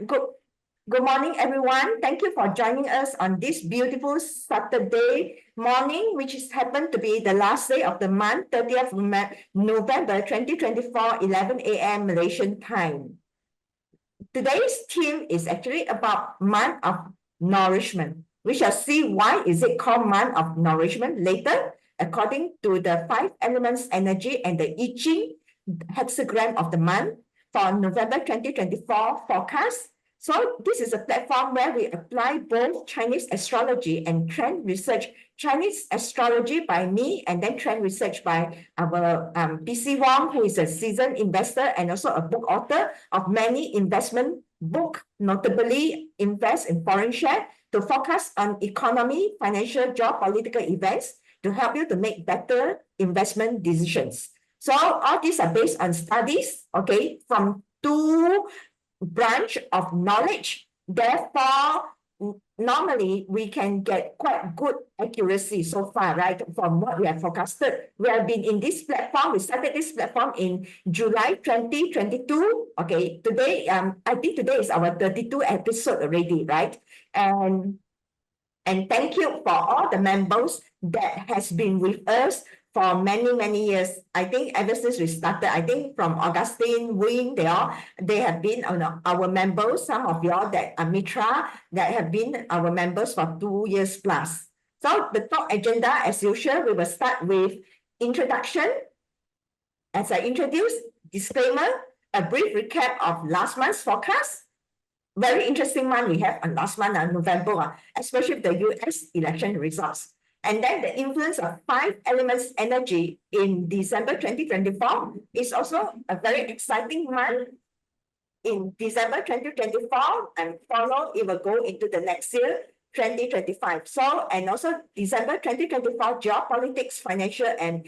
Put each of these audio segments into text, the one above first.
Good morning, everyone. Thank you for joining us on this beautiful Saturday morning, which is happened to be the last day of the month, 30th November 2024, 11 a.m. Malaysian time. Today's theme is actually about month of nourishment. We shall see why is it called month of nourishment later, according to the 5 elements energy and the I Ching hexagram of the month for November 2024 forecast. So this is a platform where we apply both Chinese astrology and trend research. Chinese astrology by me, and then trend research by our PC Wong, who is a seasoned investor and also a book author of many investment books, notably Invest in Foreign Share, to focus on economy, financial, geopolitical events to help you to make better investment decisions. So all these are based on studies, okay, from 2 branch of knowledge. Therefore, normally we can get quite good accuracy so far, right, from what we have forecasted. We have been in this platform. We started this platform in July 2022. Okay, today, I think today is our 32 episode already, right? And thank you for all the members that has been with us for many years. I think ever since we started, I think from Augustine, Wing, they have been our members. Some of y'all that are Mitra that have been our members for 2 years plus. So the top agenda, as usual, we will start with introduction. As I introduced, disclaimer, a brief recap of last month's forecast. Very interesting month we have on last month, November, especially with the US election results. And then the influence of 5 elements energy in December 2024 is also a very exciting month in December 2024, and follow, it will go into the next year, 2025. So, and also December 2024, geopolitics, financial, and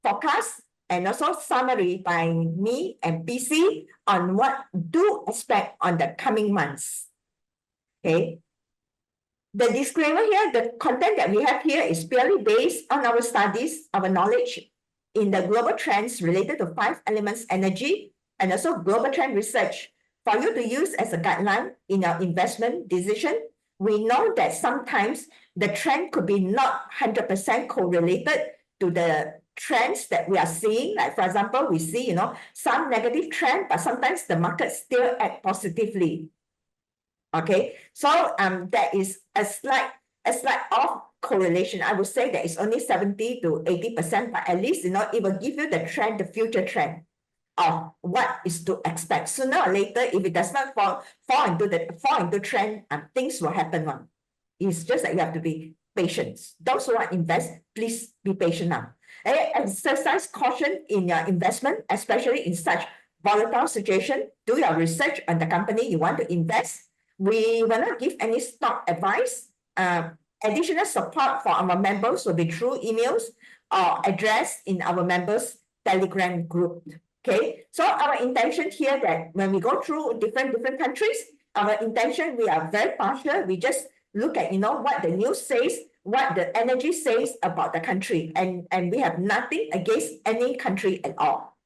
forecast, and also summary by me and PC on what to expect on the coming months. Okay. The disclaimer here, the content that we have here is purely based on our studies, our knowledge in the global trends related to 5 elements energy, and also global trend research for you to use as a guideline in your investment decision. We know that sometimes the trend could be not 100% correlated to the trends that we are seeing. Like, for example, we see, some negative trend, but sometimes the market still act positively. Okay, so there is a slight off correlation. I would say that it's only 70 to 80%, but at least, it will give you the trend, the future trend of what is to expect. Sooner or later, if it does not fall into trend, things will happen. It's just that you have to be patient. Those who want to invest, please be patient now. Exercise caution in your investment, especially in such volatile situation. Do your research on the company you want to invest. We will not give any stock advice. Additional support for our members will be through emails or addressed in our members' Telegram group. Okay, so our intention here that when we go through different countries, our intention, we are very partial. We just look at what the news says, what the energy says about the country, and we have nothing against any country at all.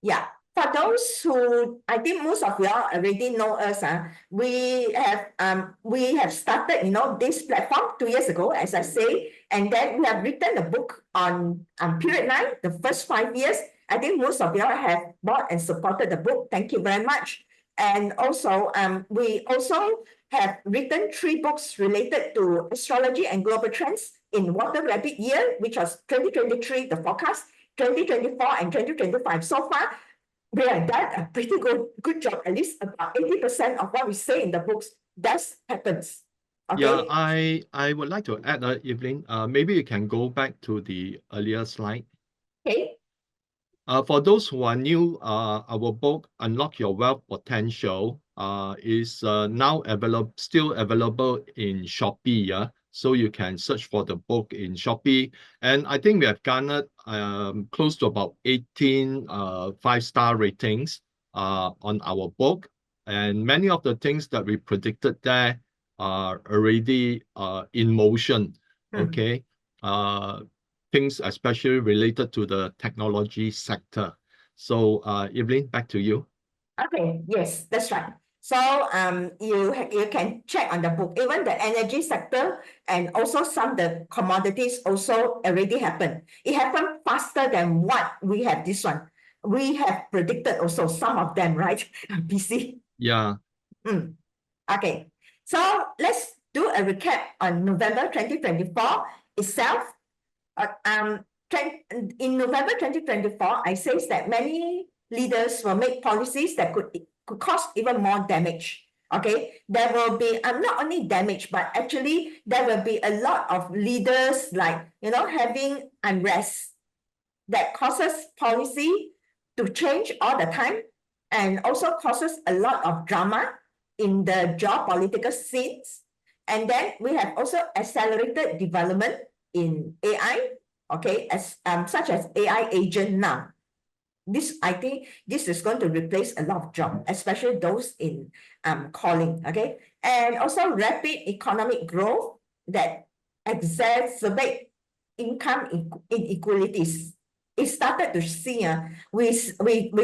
Yeah. For those who, I think most of y'all already know us, we have started, this platform 2 years ago, as I say, and then we have written a book on period 9, the first 5 years. I think most of y'all have bought and supported the book. Thank you very much. And also, we also have written 3 books related to astrology and global trends in Water Rabbit year, which was 2023, the forecast, 2024, and 2025. So far, we have done a pretty good job. At least about 80% of what we say in the books does happens. Okay? Yeah, I would like to add, Evelyn, maybe you can go back to the earlier slide. Okay. For those who are new, our book, Unlock Your Wealth Potential, is now still available in Shopee. Yeah? So you can search for the book in Shopee. And I think we have garnered close to about 18 5-star ratings on our book. And many of the things that we predicted there are already in motion. Okay. Things especially related to the technology sector. So, Evelyn, back to you. Okay, yes, that's right. So you can check on the book. Even the energy sector and also some the commodities also already happened. It happened faster than what we have this one. We have predicted also some of them, right? BC. Yeah. Okay, so let's do a recap on November 2024 itself. In November 2024, I says that many leaders will make policies that could cause even more damage. Okay, there will be not only damage, but actually there will be a lot of leaders like having unrest that causes policy to change all the time and also causes a lot of drama in the geopolitical scenes. And then we have also accelerated development in AI, okay, as such as AI agent now. I think this is going to replace a lot of jobs, especially those in calling, okay? And also rapid economic growth that exacerbate income inequalities. It started to see, we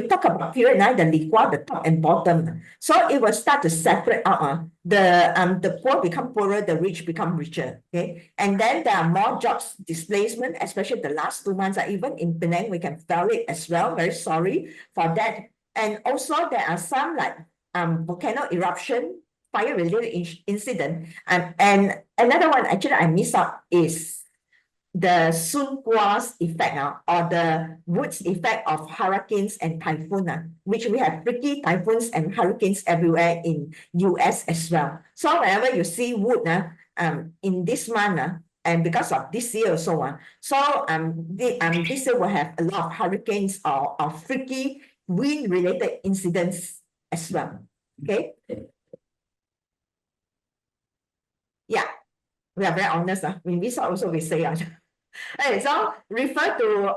talk about period 9, the liquid, the top and bottom. So it will start to separate out. The poor become poorer, the rich become richer. Okay. And then there are more jobs displacement, especially the last 2 months, even in Penang, we can feel it as well. Very sorry for that. And also there are some like volcano eruption, fire-related incident. And another one actually I miss out is the Sun Gua's effect or the Woods effect of hurricanes and typhoon, which we have freaky typhoons and hurricanes everywhere in US as well. So whenever you see wood in this month, and because of this year also, so this year will have a lot of hurricanes or freaky wind-related incidents as well. Okay. Yeah, we are very honest. We miss out also we say Okay, so refer to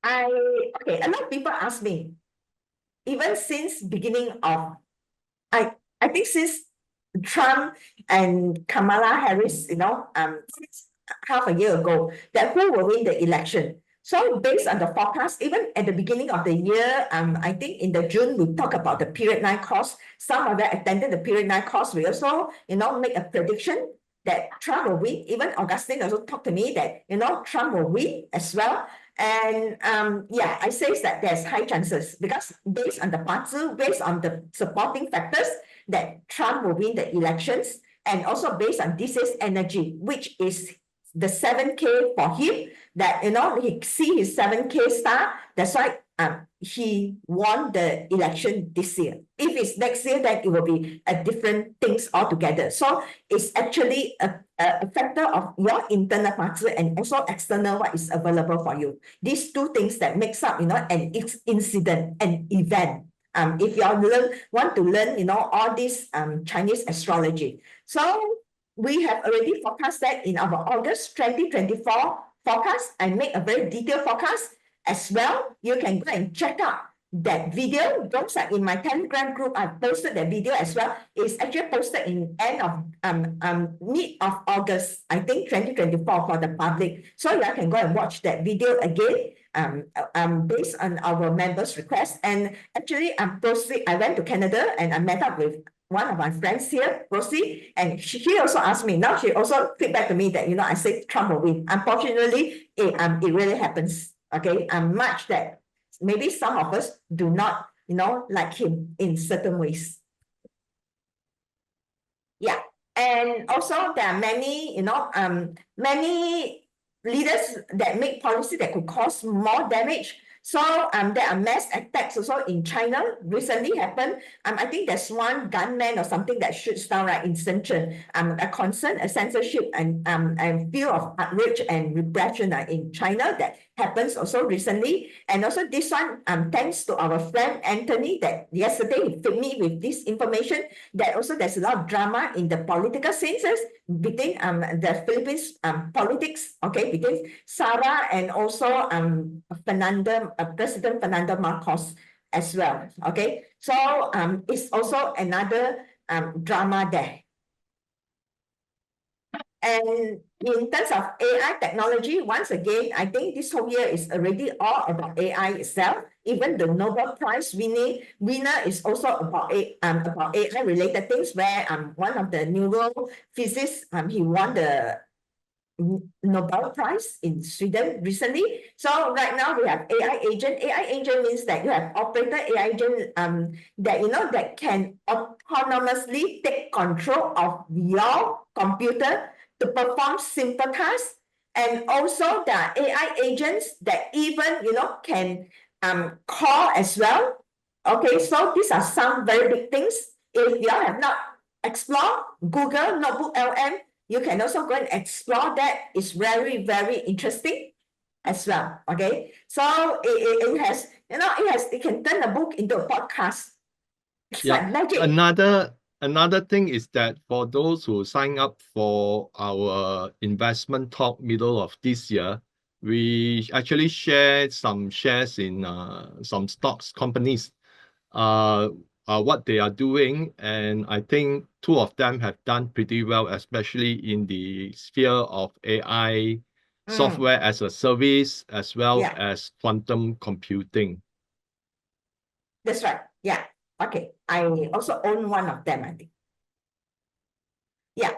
a lot of people ask me, even since beginning of I think since Trump and Kamala Harris, since half a year ago, that who will win the election. So based on the forecast, even at the beginning of the year, I think in the June, we talk about the period 9 course. Some of them attended the period 9 course. We also, make a prediction that Trump will win. Even Augustine also talked to me that, Trump will win as well. And I say that there's high chances because based on the party, based on the supporting factors, that Trump will win the elections, and also based on this year's energy, which is the 7K for him, that he see his 7K star. That's why he won the election this year. If it's next year, then it will be a different things altogether. So it's actually a factor of your internal party and also external what is available for you. These two things that makes up, an incident, an event. If you all want to learn, all this Chinese astrology. So we have already forecast that in our August 2024 forecast. I make a very detailed forecast as well. You can go and check out that video. Those are in my Telegram group. I posted that video as well. It's actually posted in end of mid of August, I think 2024 for the public. So you can go and watch that video again. Based on our members' request. And actually, I went to Canada and I met up with one of my friends here, Rosie, and she also asked me. Now she also feedback to me that I said Trump will win. Unfortunately, it really happens. Okay, much that maybe some of us do not, like him in certain ways. Yeah, and also there are many, many leaders that make policy that could cause more damage. So there are mass attacks also in China recently happened. I think there's one gunman or something that shoots down right in Shenzhen. A concern, a censorship and fear of outrage and repression in China that happens also recently. And also this one, thanks to our friend Anthony, that yesterday he fed me with this information that also there's a lot of drama in the political senses between the Philippines politics, okay, between Sara and also President Fernando Marcos as well, okay. So it's also another drama there. And in terms of AI technology, once again, I think this whole year is already all about AI itself. even the Nobel Prize winner is also about AI related things, where one of the neurophysicists he won the Nobel Prize in Sweden recently. So right now we have AI agent. AI agent means that you have operator AI agent that that can autonomously take control of your computer to perform simple tasks. And also the AI agents that even can call as well. Okay, so these are some very big things. If you have not explored Google Notebook LM, you can also go and explore that. It's very, very interesting as well. Okay, so it has, it can turn a book into a podcast. It's like magic. Another thing is that for those who sign up for our investment talk middle of this year, we actually shared some shares in some stocks companies, what they are doing, and I think 2 of them have done pretty well, especially in the sphere of AI, software as a service, as well as quantum computing. That's right. Yeah. Okay. I also own one of them, I think. Yeah.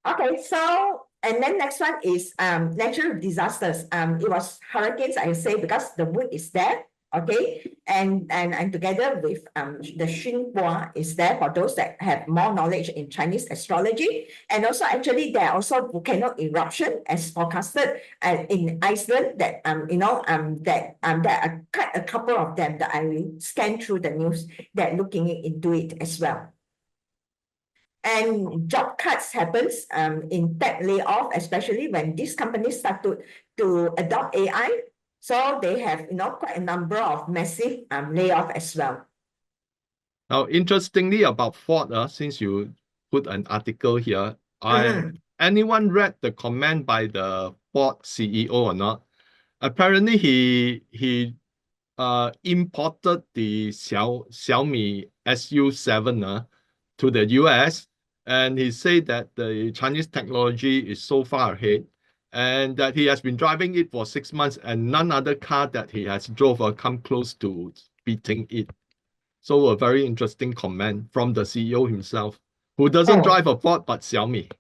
Okay. So, and then next one is natural disasters. It was hurricanes, I say, because the wood is there. Okay, and together with the Xinhua is there for those that have more knowledge in Chinese astrology, and also actually there are also volcano eruption as forecasted in Iceland. That there are quite a couple of them that I will scan through the news that looking into it as well. And job cuts happens in tech layoff, especially when these companies start to adopt AI. So they have quite a number of massive layoff as well. Now, interestingly about Ford, since you put an article here, anyone read the comment by the Ford CEO or not? Apparently, he imported the Xiaomi SU7 to the US, and he said that the Chinese technology is so far ahead, and that he has been driving it for 6 months, and none other car that he has drove or come close to beating it. So a very interesting comment from the CEO himself, who doesn't drive a Ford but Xiaomi.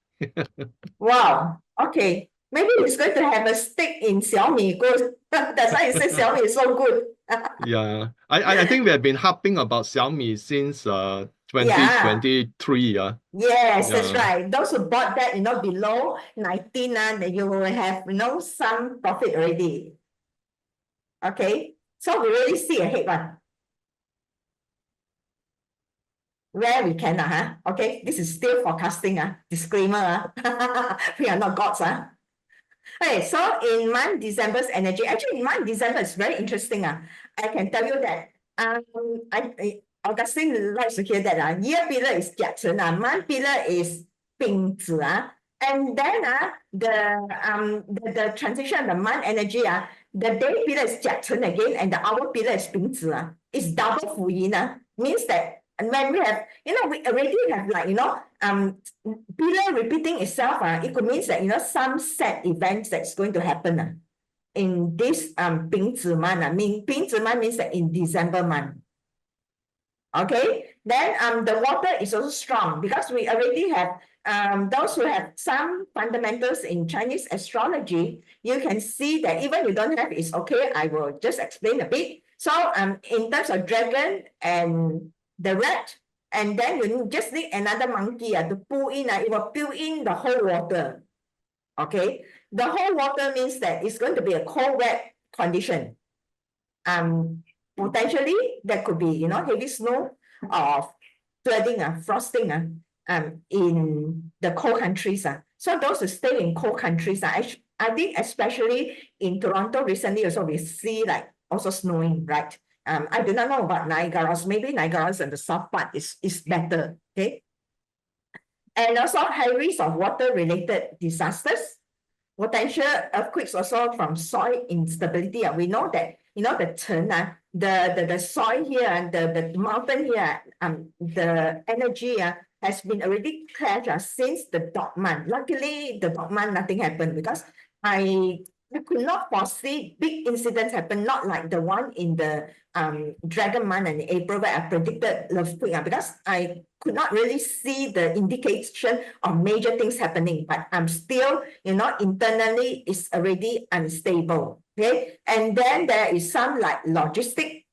Wow. Okay. Maybe he's going to have a stake in Xiaomi. That's why he says Xiaomi is so good. Yeah, I think we have been harping about Xiaomi since 2023. Yes, that's right. Those who bought that, below 19, then you will have, some profit already. Okay, so we really see ahead one. Where we can, okay, this is still forecasting, disclaimer, we are not gods, Okay, so in month December's energy, actually in month December is very interesting, I can tell you that, Augustine likes to hear that, year pillar is Jiachen, month pillar is Bingzi, and then the transition of the month energy, the day pillar is Jiachen again, and the hour pillar is Bingzi, it's double Fu Yin, means that. And when we have, we already have like, pillar repeating itself, it could mean that, some set events that's going to happen in this Bingzi month. Bingzi month means that in December month. Okay, then the water is also strong because we already have those who have some fundamentals in Chinese astrology. You can see that even you don't have, it's okay. I will just explain a bit. So in terms of dragon and the rat, and then you just need another monkey to pull in, it will pull in the whole water. Okay, the whole water means that it's going to be a cold, wet condition. Potentially there could be, heavy snow or flooding, frosting in the cold countries. So those who stay in cold countries, I think especially in Toronto recently also we see like also snowing, right? I do not know about Niagara's. Maybe Niagara's and the south part is better. Okay. And also high risk of water-related disasters, potential earthquakes also from soil instability. We know that, the Chen, the soil here and the mountain here, the energy has been already clashed since the dog month. Luckily, the dog month, nothing happened because I I could not foresee big incidents happen, not like the one in the Dragon Month and April where I predicted earthquake, because I could not really see the indication of major things happening, but I'm still, internally it's already unstable. Okay. And then there is some like logistic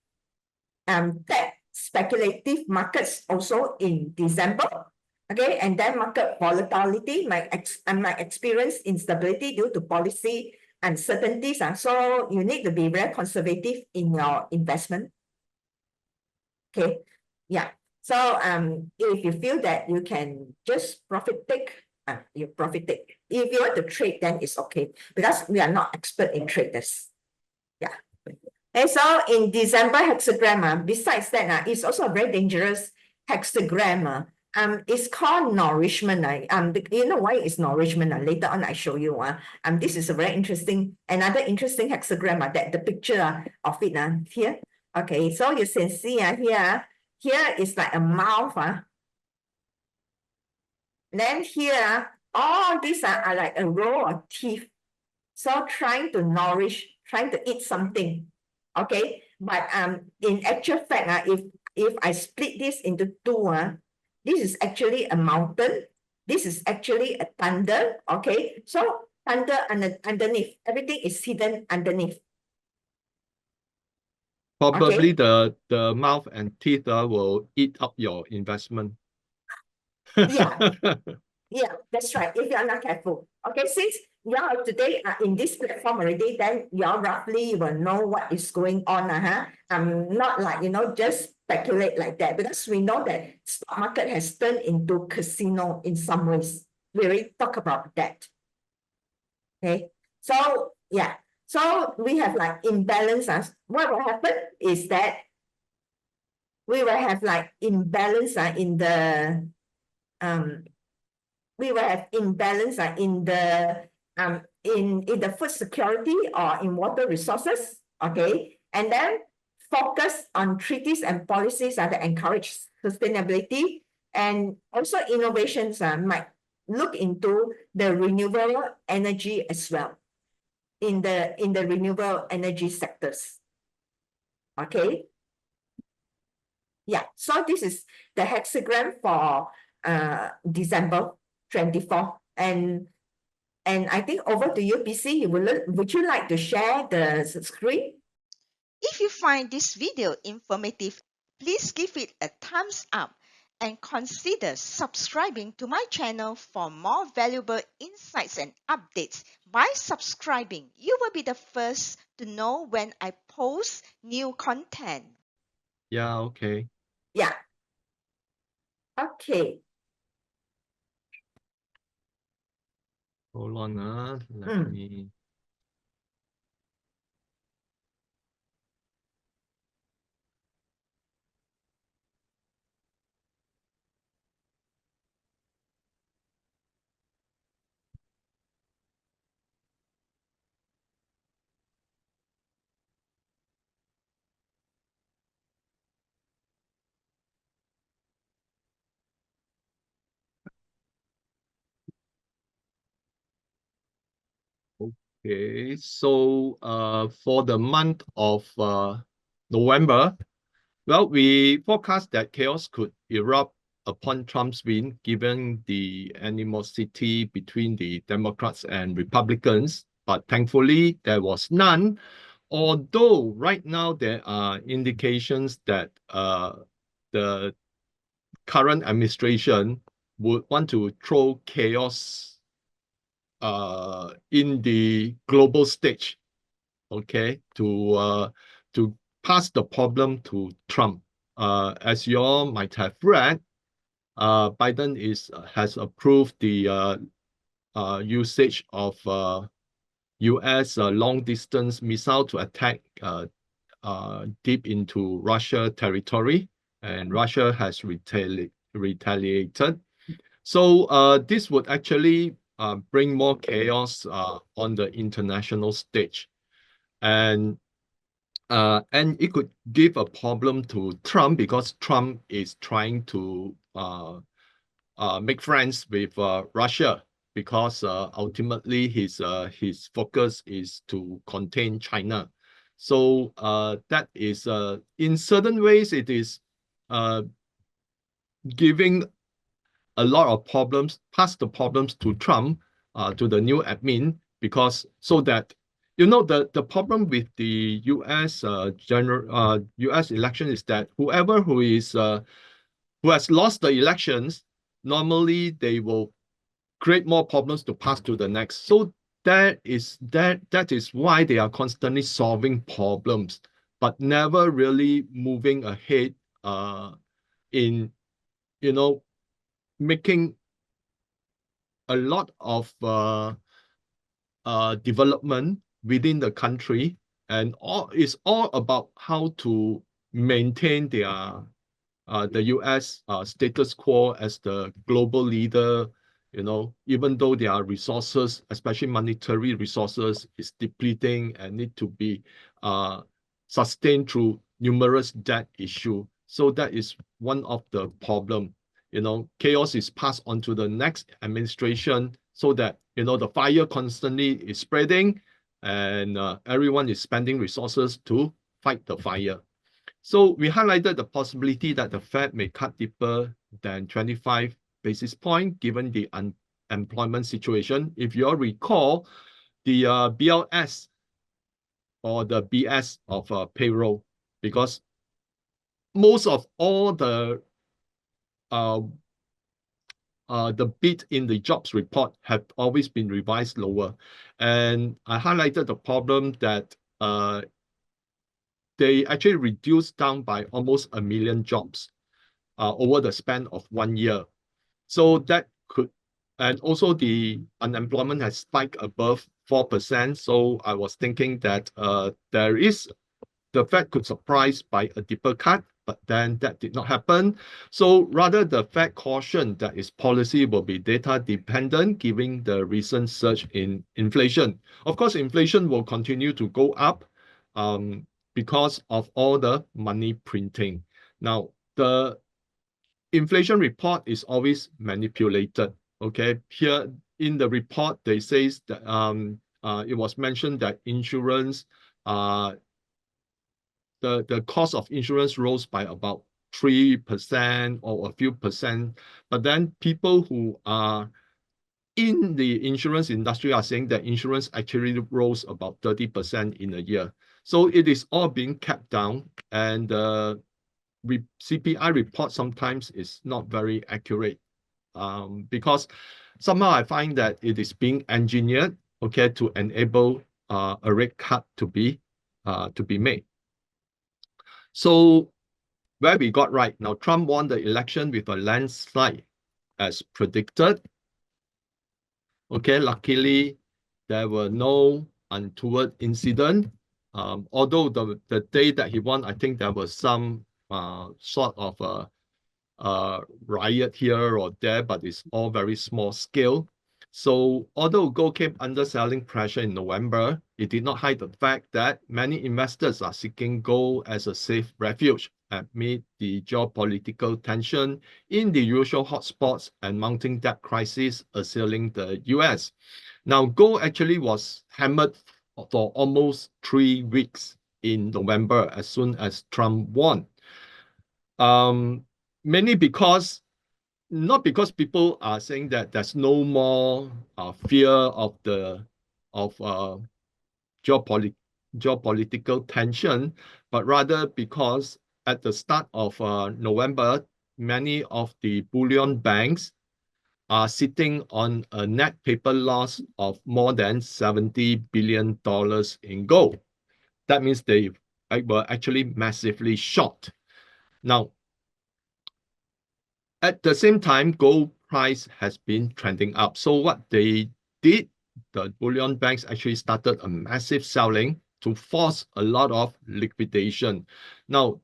tech speculative markets also in December. Okay, and then market volatility might experience instability due to policy uncertainties. So you need to be very conservative in your investment. Okay, yeah. So if you feel that you can just profit take, you profit take. If you want to trade, then it's okay, because we are not expert in traders. Yeah. And so in December hexagram, besides that, it's also a very dangerous hexagram. It's called Nourishment. You know why it's Nourishment? Later on, I show you. This is a very interesting, another interesting hexagram. That the picture of it here. Okay, so you can see here is like a mouth. Then here, all these are like a row of teeth. So trying to nourish, trying to eat something. Okay, but in actual fact, if I split this into two, this is actually a mountain. This is actually a thunder. Okay, so thunder underneath, everything is hidden underneath. Probably the mouth and teeth will eat up your investment. Yeah, yeah, that's right. If you are not careful. Okay, since you are today in this platform already, then you roughly will know what is going on. Not like, just speculate like that, because we know that stock market has turned into casino in some ways. We already talk about that. Okay, so yeah, so we have like imbalance. What will happen is that we will have like imbalance in the we will have imbalance in the food security or in water resources. Okay, and then focus on treaties and policies that encourage sustainability, and also innovations might look into the renewable energy as well in the renewable energy sectors. Okay, yeah, so this is the hexagram for December 24. And I think over to you, PC. Would you like to share the screen? If you find this video informative, please give it a thumbs up and consider subscribing to my channel for more valuable insights and updates. By subscribing, you will be the first to know when I post new content. Yeah, okay. Yeah. Okay. Hold on, let me. Okay, so for the month of November, well, we forecast that chaos could erupt upon Trump's win, given the animosity between the Democrats and Republicans. But thankfully, there was none. Although right now there are indications that the current administration would want to throw chaos in the global stage, okay, to pass the problem to Trump. As you all might have read, Biden has approved the usage of US long-distance missile to attack deep into Russia territory, and Russia has retaliated. So this would actually bring more chaos on the international stage, and it could give a problem to Trump, because Trump is trying to make friends with Russia. because ultimately his focus is to contain China. So that is in certain ways it is giving a lot of problems, pass the problems to Trump, to the new admin, because so that the problem with the U.S. U.S. election is that whoever who has lost the elections, normally they will create more problems to pass to the next. So that is why they are constantly solving problems, but never really moving ahead in making a lot of development within the country, and it's all about how to maintain the US status quo as the global leader. Even though their resources, especially monetary resources, is depleting and need to be sustained through numerous debt issue. So that is one of the problem. Chaos is passed on to the next administration, so that the fire constantly is spreading, and everyone is spending resources to fight the fire. So we highlighted the possibility that the Fed may cut deeper than 25 basis points given the unemployment situation. If you all recall, the BLS or the BS of payroll, because most of all the bit in the jobs report have always been revised lower. And I highlighted the problem that they actually reduced down by almost 1 million jobs over the span of 1 year. So that could, and also the unemployment has spiked above 4%. So I was thinking that the Fed could surprise by a deeper cut, but then that did not happen. So rather, the Fed cautioned that its policy will be data dependent, given the recent surge in inflation. Of course, inflation will continue to go up because of all the money printing. Now, the inflation report is always manipulated. Okay, here in the report, they say that it was mentioned that insurance, the cost of insurance rose by about 3% or a few percent. But then people who are in the insurance industry are saying that insurance actually rose about 30% in a year. So it is all being kept down, and CPI report sometimes is not very accurate because somehow I find that it is being engineered, okay, to enable a rate cut to be made. So where we got right, now Trump won the election with a landslide as predicted. Okay, luckily there were no untoward incident. Although the day that he won, I think there was some sort of a riot here or there, but it's all very small scale. So although gold came under selling pressure in November, it did not hide the fact that many investors are seeking gold as a safe refuge amid the geopolitical tension in the usual hotspots and mounting debt crisis assailing the US. Now, gold actually was hammered for almost 3 weeks in November as soon as Trump won. Mainly because, not because people are saying that there's no more fear of geopolitical tension, but rather because at the start of November, many of the bullion banks are sitting on a net paper loss of more than $70 billion in gold. That means they were actually massively short. Now, at the same time, gold price has been trending up. So what they did, the bullion banks actually started a massive selling to force a lot of liquidation. Now,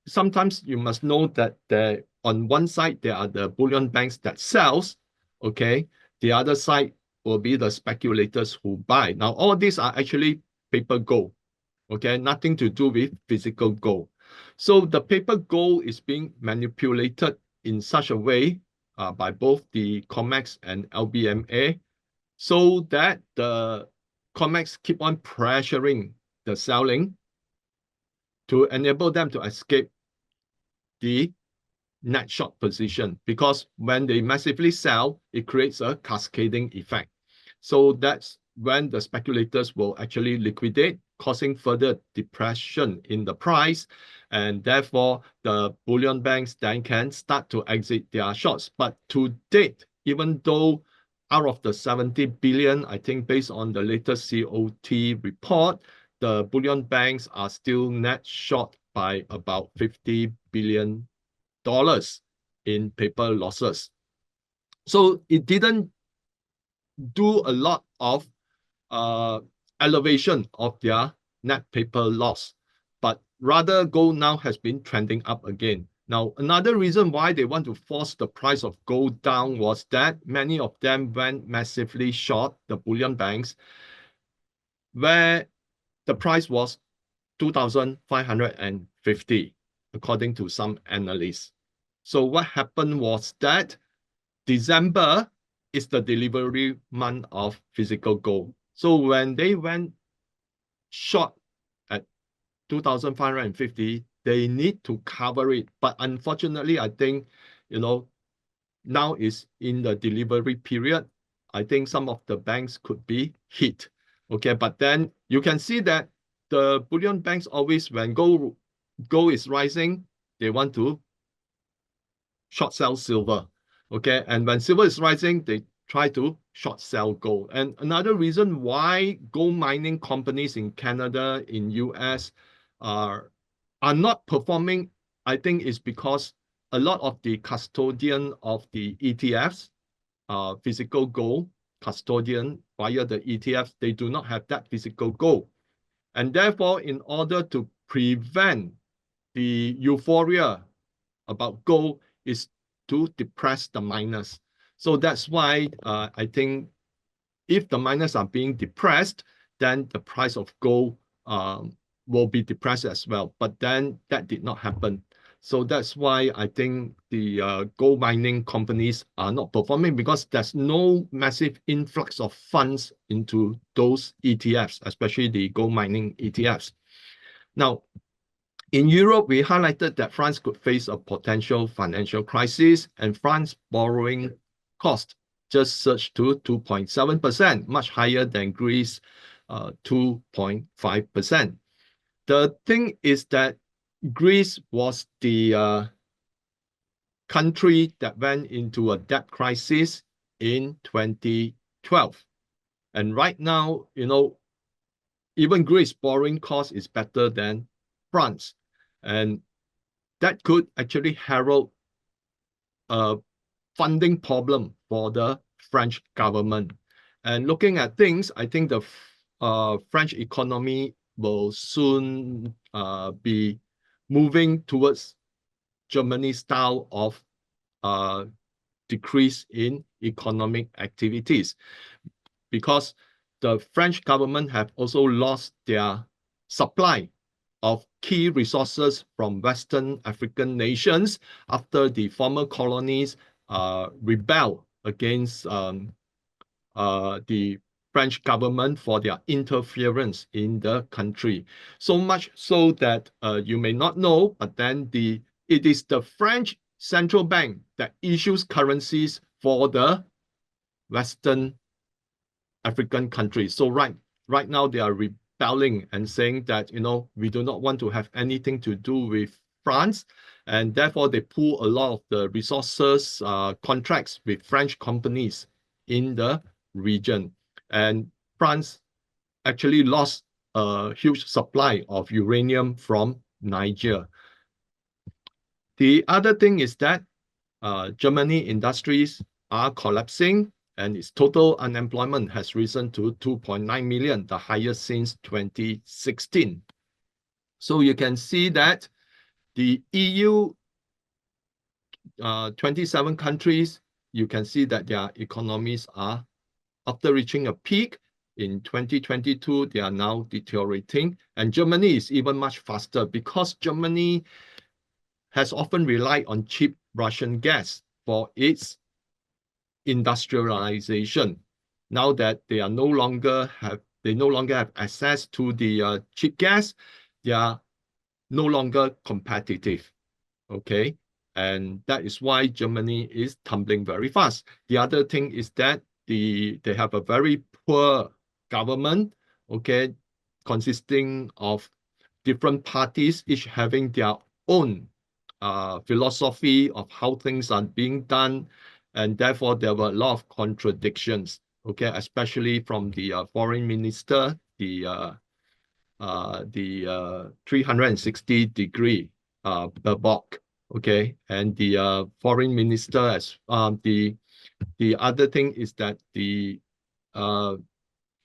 sometimes you must know that on one side, there are the bullion banks that sells, okay? The other side will be the speculators who buy. Now, all these are actually paper gold, okay? Nothing to do with physical gold. So the paper gold is being manipulated in such a way by both the COMEX and LBMA, so that the COMEX keep on pressuring the selling to enable them to escape the net short position, because when they massively sell, it creates a cascading effect. So that's when the speculators will actually liquidate, causing further depression in the price, and therefore the bullion banks then can start to exit their shorts. But to date, even though out of the 70 billion, I think based on the latest COT report, the bullion banks are still net short by about $50 billion in paper losses. So it didn't do a lot of elevation of their net paper loss, but rather gold now has been trending up again. Now, another reason why they want to force the price of gold down was that many of them went massively short the bullion banks, where the price was 2,550, according to some analysts. So what happened was that December is the delivery month of physical gold. So when they went short at 2,550, they need to cover it. But unfortunately, I think, now is in the delivery period. I think some of the banks could be hit. Okay, but then you can see that the bullion banks always, when gold is rising, they want to short sell silver. Okay, and when silver is rising, they try to short sell gold. And another reason why gold mining companies in Canada, in US are not performing, I think, is because a lot of the custodian of the ETFs, physical gold custodian via the ETFs, they do not have that physical gold. And therefore, in order to prevent the euphoria about gold, is to depress the miners. So that's why I think if the miners are being depressed, then the price of gold will be depressed as well. But then that did not happen. So that's why I think the gold mining companies are not performing, because there's no massive influx of funds into those ETFs, especially the gold mining ETFs. Now, in Europe, we highlighted that France could face a potential financial crisis, and France borrowing cost just surged to 2.7%, much higher than Greece, 2.5%. The thing is that Greece was the country that went into a debt crisis in 2012. And right now, even Greece borrowing cost is better than France. And that could actually herald a funding problem for the French government. And looking at things, I think the French economy will soon be moving towards Germany's style of decrease in economic activities, because the French government have also lost their supply of key resources from Western African nations after the former colonies rebelled against the French government for their interference in the country. So much so that you may not know, but then it is the French central bank that issues currencies for the Western African countries. So right now they are rebelling and saying that, we do not want to have anything to do with France, and therefore they pull a lot of the resources contracts with French companies in the region. And France actually lost a huge supply of uranium from Niger. The other thing is that Germany industries are collapsing, and its total unemployment has risen to 2.9 million, the highest since 2016. So you can see that the EU 27 countries, you can see that their economies are, after reaching a peak in 2022, they are now deteriorating. And Germany is even much faster, because Germany has often relied on cheap Russian gas for its deindustrialization. Now that they no longer have access to the cheap gas, they are no longer competitive. Okay, and that is why Germany is tumbling very fast. The other thing is that they have a very poor government, okay, consisting of different parties, each having their own philosophy of how things are being done, and therefore there were a lot of contradictions, okay, especially from the foreign minister, the 360-degree PBOC, okay, and the foreign minister as the other thing is that the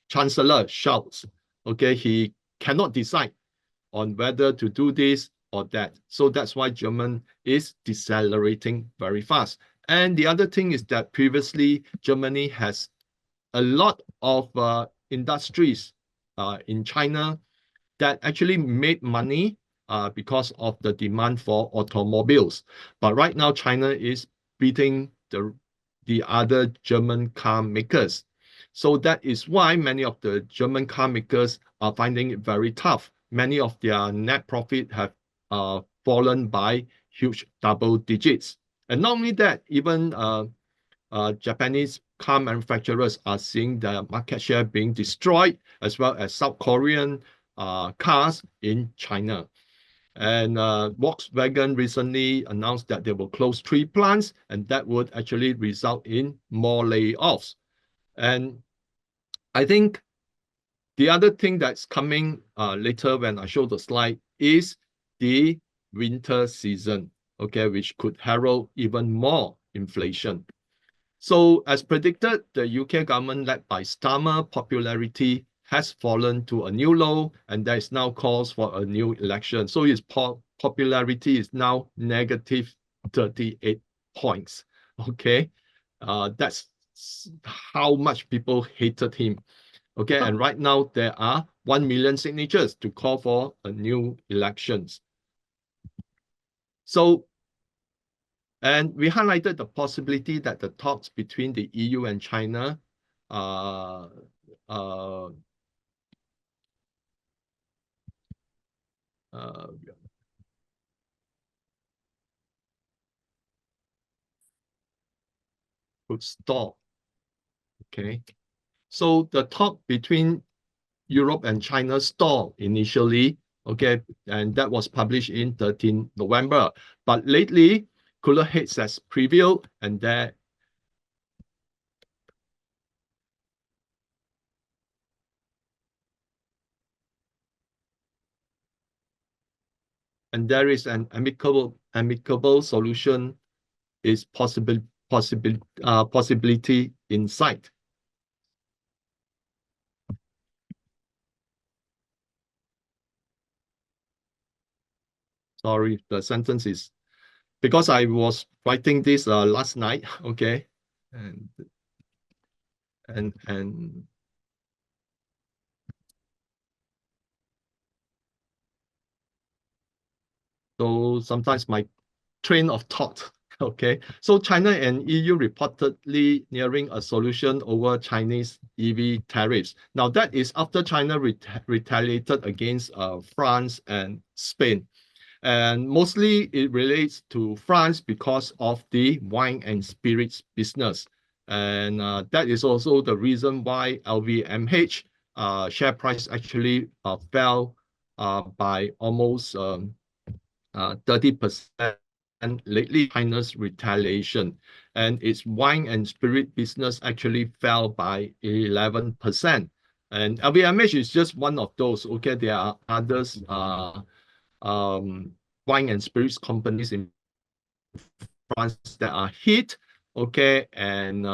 chancellor shouts, okay, he cannot decide on whether to do this or that. So that's why German is decelerating very fast. And the other thing is that previously Germany has a lot of industries in China that actually made money because of the demand for automobiles. But right now, China is beating the other German car makers. So that is why many of the German car makers are finding it very tough. Many of their net profit have fallen by huge double digits. And not only that, even Japanese car manufacturers are seeing their market share being destroyed, as well as South Korean cars in China. And Volkswagen recently announced that they will close 3 plants, and that would actually result in more layoffs. And I think the other thing that's coming later when I show the slide is the winter season, okay, which could herald even more inflation. So as predicted, the UK government led by Starmer popularity has fallen to a new low, and there is now calls for a new election. So his popularity is now negative 38 points. Okay, that's how much people hated him. Okay, and right now there are 1 million signatures to call for a new elections. So, and we highlighted the possibility that the talks between the EU and China could stall. Okay, so the talk between Europe and China stalled initially, okay, and that was published in 13 November. But lately, cooler heads has prevailed, and there is an amicable solution is possibility in sight. Sorry, the sentence is because I was writing this last night, okay, and so sometimes my train of thought. Okay, so China and EU reportedly nearing a solution over Chinese EV tariffs. Now that is after China retaliated against France and Spain. And mostly it relates to France because of the wine and spirits business. And that is also the reason why LVMH share price actually fell by almost 30% lately. China's retaliation, and its wine and spirit business actually fell by 11%. And LVMH is just one of those. Okay, there are others wine and spirits companies in France that are hit. Okay, and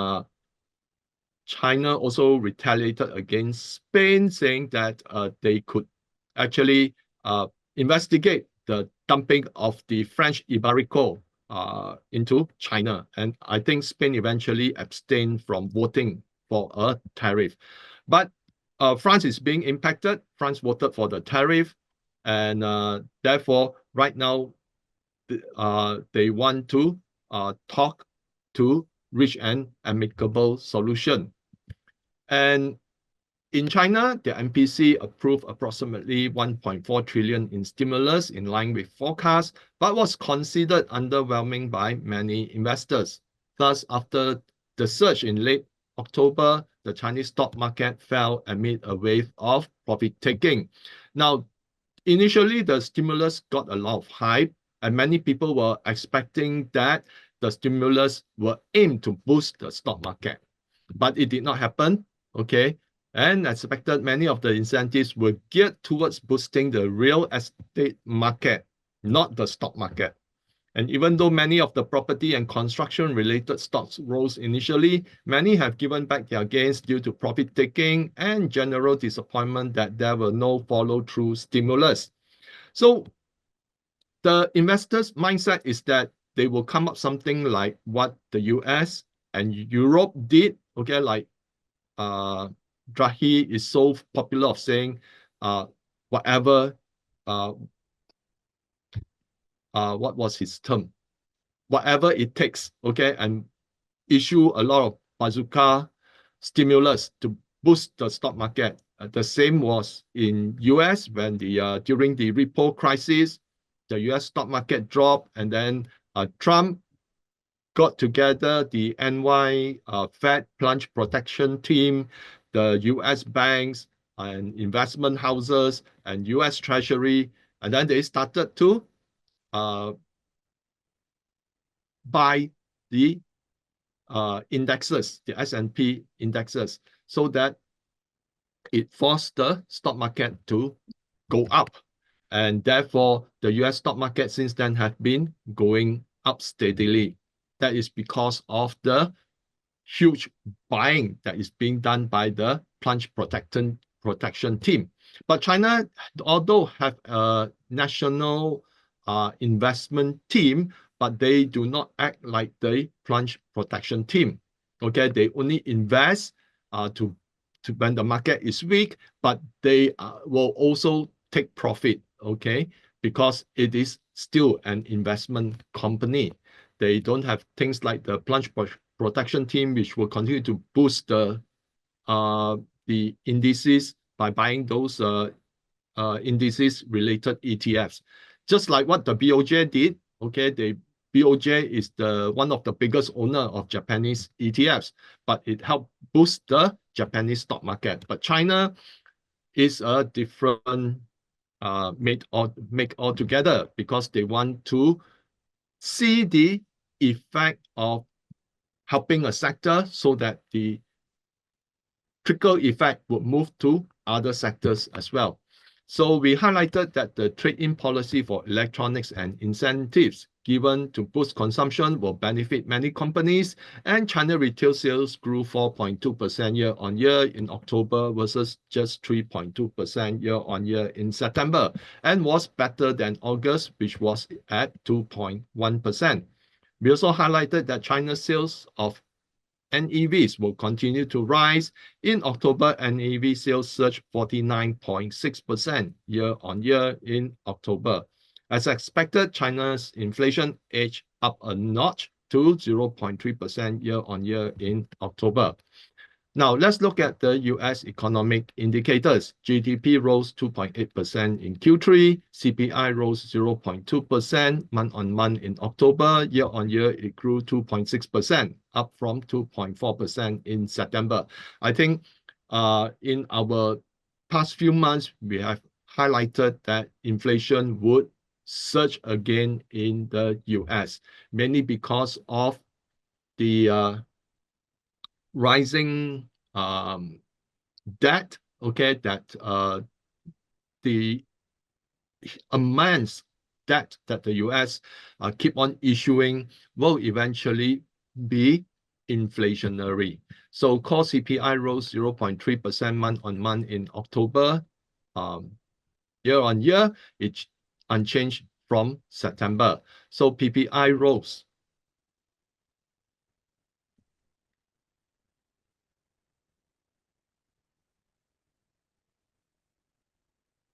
China also retaliated against Spain, saying that they could actually investigate the dumping of the French Iberico into China. And I think Spain eventually abstained from voting for a tariff. But France is being impacted. France voted for the tariff. And therefore, right now, they want to talk to reach an amicable solution. And in China, the MPC approved approximately 1.4 trillion in stimulus in line with forecasts, but was considered underwhelming by many investors. Thus, after the surge in late October, the Chinese stock market fell amid a wave of profit-taking. Now, initially, the stimulus got a lot of hype, and many people were expecting that the stimulus were aimed to boost the stock market. But it did not happen, okay? And as expected, many of the incentives were geared towards boosting the real estate market, not the stock market. And even though many of the property and construction-related stocks rose initially, many have given back their gains due to profit-taking and general disappointment that there were no follow-through stimulus. So the investors' mindset is that they will come up something like what the US and Europe did, okay, like Draghi is so popular of saying whatever, what was his term? Whatever it takes, okay, and issue a lot of bazooka stimulus to boost the stock market. The same was in US when during the repo crisis, the US stock market dropped, and then Trump got together the NY Fed plunge protection team, the US banks and investment houses and US Treasury, and then they started to buy the indexes, the S&P indexes, so that it forced the stock market to go up. And therefore, the US stock market since then have been going up steadily. That is because of the huge buying that is being done by the plunge protection team. But China, although have a national investment team, but they do not act like the plunge protection team. Okay, they only invest to when the market is weak, but they will also take profit. Okay, because it is still an investment company. They don't have things like the plunge protection team, which will continue to boost the indices by buying those indices related ETFs. Just like what the BOJ did, okay, the BOJ is one of the biggest owner of Japanese ETFs, but it helped boost the Japanese stock market. But China is a different make altogether, because they want to see the effect of helping a sector so that the trickle effect would move to other sectors as well. So we highlighted that the trade-in policy for electronics and incentives given to boost consumption will benefit many companies, and China retail sales grew 4.2% year-on-year in October versus just 3.2% year-on-year in September, and was better than August, which was at 2.1%. We also highlighted that China's sales of NEVs will continue to rise. In October, NEV sales surged 49.6% year-on-year in October. As expected, China's inflation edged up a notch to 0.3% year-on-year in October. Now, let's look at the US economic indicators. GDP rose 2.8% in Q3. CPI rose 0.2% month-on-month in October. Year-on-year, it grew 2.6%, up from 2.4% in September. I think in our past few months, we have highlighted that inflation would surge again in the US, mainly because of the rising debt, okay, that the immense debt that the US keep on issuing will eventually be inflationary. So core CPI rose 0.3% month-on-month in October. Year-on-year, it's unchanged from September. So PPI rose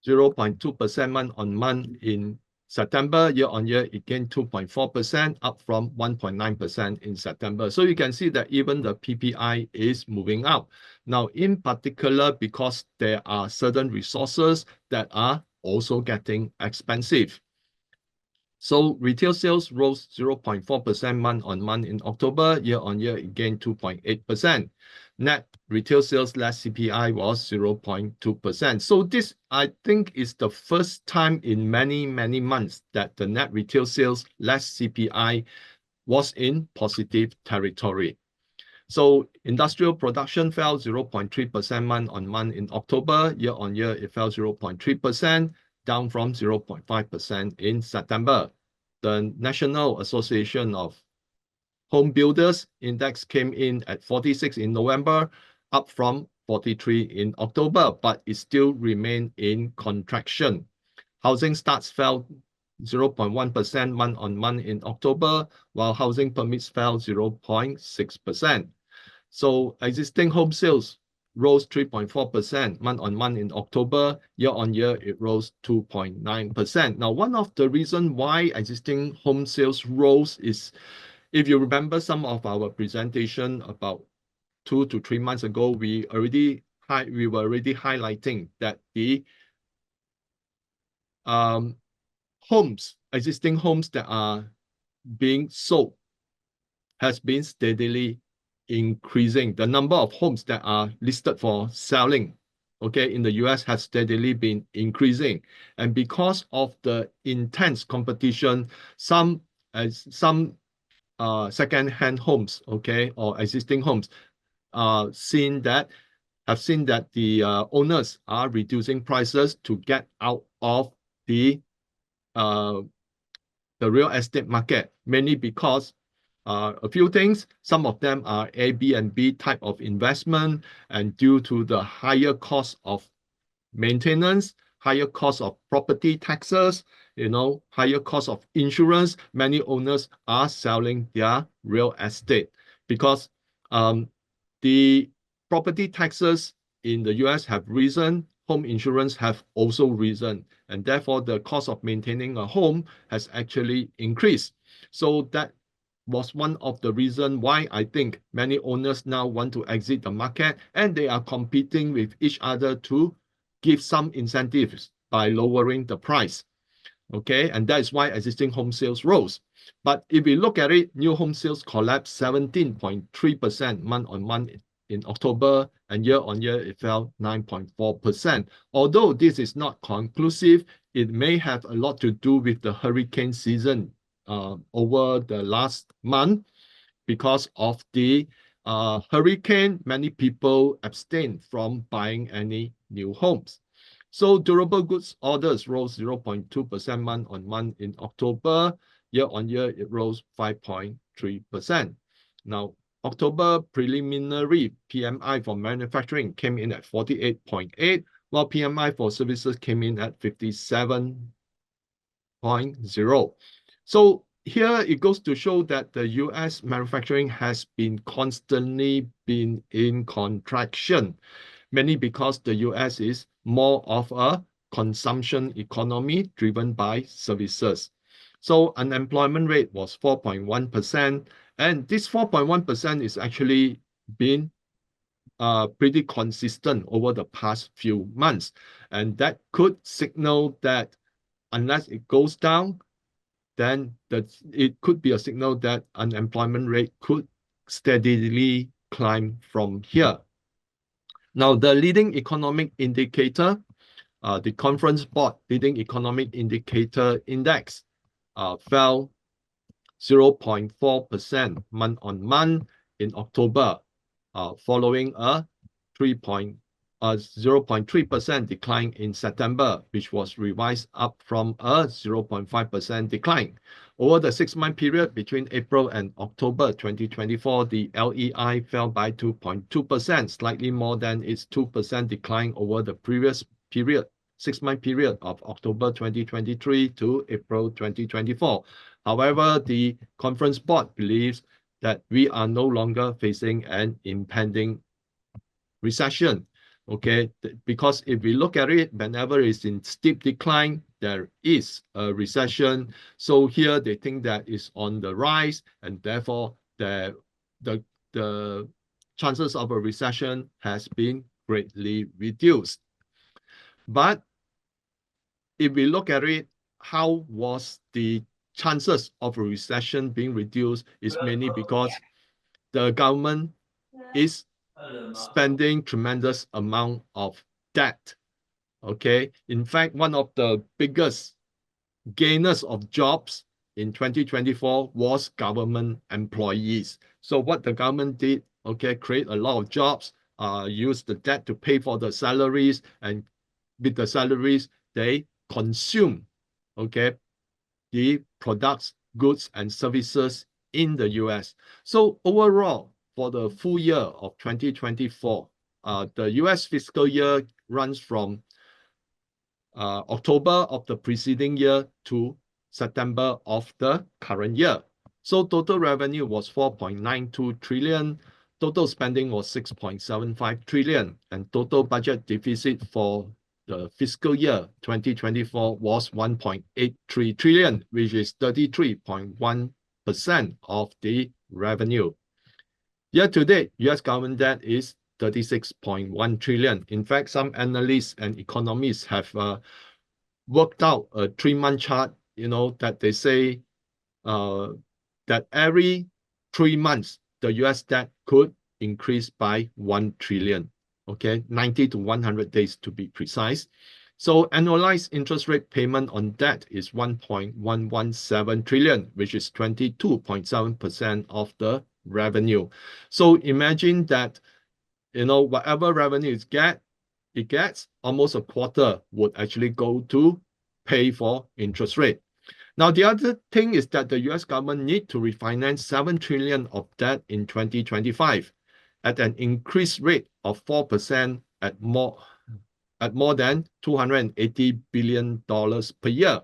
0.2% month-on-month in September, year-on-year, it gained 2.4%, up from 1.9% in September. So you can see that even the PPI is moving up. Now, in particular, because there are certain resources that are also getting expensive. So retail sales rose 0.4% month-on-month in October. Year-on-year, it gained 2.8%. Net retail sales less CPI was 0.2%. So this, I think, is the first time in many, many months that the net retail sales less CPI was in positive territory. So industrial production fell 0.3% month-on-month in October. Year-on-year, it fell 0.3%, down from 0.5% in September. The National Association of Home Builders Index came in at 46 in November, up from 43 in October, but it still remained in contraction. Housing starts fell 0.1% month-on-month in October, while housing permits fell 0.6%. So existing home sales rose 3.4% month-on-month in October. Year-on-year, it rose 2.9%. Now, one of the reasons why existing home sales rose is, if you remember some of our presentation about 2 to 3 months ago, we were already highlighting that the existing homes that are being sold has been steadily increasing. The number of homes that are listed for selling, okay, in the US has steadily been increasing. And because of the intense competition, some second-hand homes, okay, or existing homes have seen that the owners are reducing prices to get out of the real estate market, mainly because a few things. Some of them are Airbnb type of investment, and due to the higher cost of maintenance, higher cost of property taxes, higher cost of insurance, many owners are selling their real estate because the property taxes in the US have risen, home insurance have also risen, and therefore the cost of maintaining a home has actually increased. So that was one of the reasons why I think many owners now want to exit the market, and they are competing with each other to give some incentives by lowering the price. Okay, and that is why existing home sales rose. But if we look at it, new home sales collapsed 17.3% month-on-month in October, and year-on-year it fell 9.4%. Although this is not conclusive, it may have a lot to do with the hurricane season over the last month. Because of the hurricane, many people abstained from buying any new homes. So durable goods orders rose 0.2% month-on-month in October. Year-on-year, it rose 5.3%. Now, October preliminary PMI for manufacturing came in at 48.8, while PMI for services came in at 57.0. So here it goes to show that the US manufacturing has been constantly in contraction, mainly because the US is more of a consumption economy driven by services. So unemployment rate was 4.1%, and this 4.1% is actually been pretty consistent over the past few months. And that could signal that unless it goes down, then it could be a signal that unemployment rate could steadily climb from here. Now, the leading economic indicator, the Conference Board Leading Economic Indicator Index, fell 0.4% month-on-month in October, following a 0.3% decline in September, which was revised up from a 0.5% decline. Over the 6-month period between April and October 2024, the LEI fell by 2.2%, slightly more than its 2% decline over the previous period, 6-month period of October 2023 to April 2024. However, the Conference Board believes that we are no longer facing an impending recession. Okay, because if we look at it, whenever it's in steep decline, there is a recession. So here they think that it's on the rise, and therefore the chances of a recession has been greatly reduced. But if we look at it, how was the chances of a recession being reduced is mainly because the government is spending tremendous amount of debt. Okay, in fact, one of the biggest gainers of jobs in 2024 was government employees. So what the government did, okay, create a lot of jobs, use the debt to pay for the salaries, and with the salaries, they consume, okay, the products, goods, and services in the US. So overall, for the full year of 2024, the US fiscal year runs from October of the preceding year to September of the current year. So total revenue was 4.92 trillion, total spending was 6.75 trillion, and total budget deficit for the fiscal year 2024 was 1.83 trillion, which is 33.1% of the revenue. Year to date, US government debt is 36.1 trillion. In fact, some analysts and economists have worked out a 3-month chart, that they say that every 3 months, the US debt could increase by 1 trillion, okay, 90 to 100 days to be precise. So annualized interest rate payment on debt is 1.117 trillion, which is 22.7% of the revenue. So imagine that, whatever revenue it gets, almost a quarter would actually go to pay for interest rate. Now, the other thing is that the US government need to refinance 7 trillion of debt in 2025 at an increased rate of 4% at more than $280 billion per year.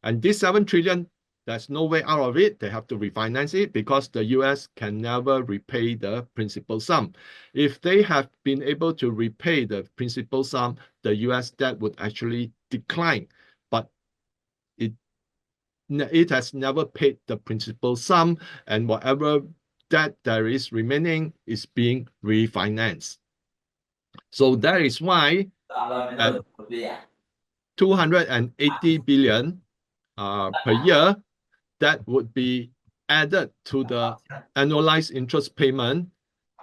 And this 7 trillion, there's no way out of it. They have to refinance it because the US can never repay the principal sum. If they have been able to repay the principal sum, the US debt would actually decline. But it has never paid the principal sum, and whatever debt there is remaining is being refinanced. So that is why at 280 billion per year, that would be added to the annualized interest payment,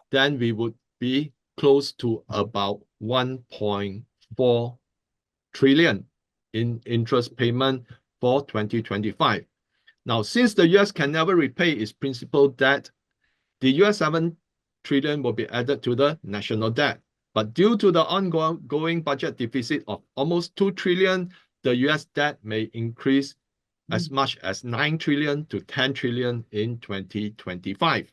then we would be close to about 1.4 trillion in interest payment for 2025. Now, since the US can never repay its principal debt, the US 7 trillion will be added to the national debt. But due to the ongoing budget deficit of almost 2 trillion, the US debt may increase as much as 9 trillion to 10 trillion in 2025.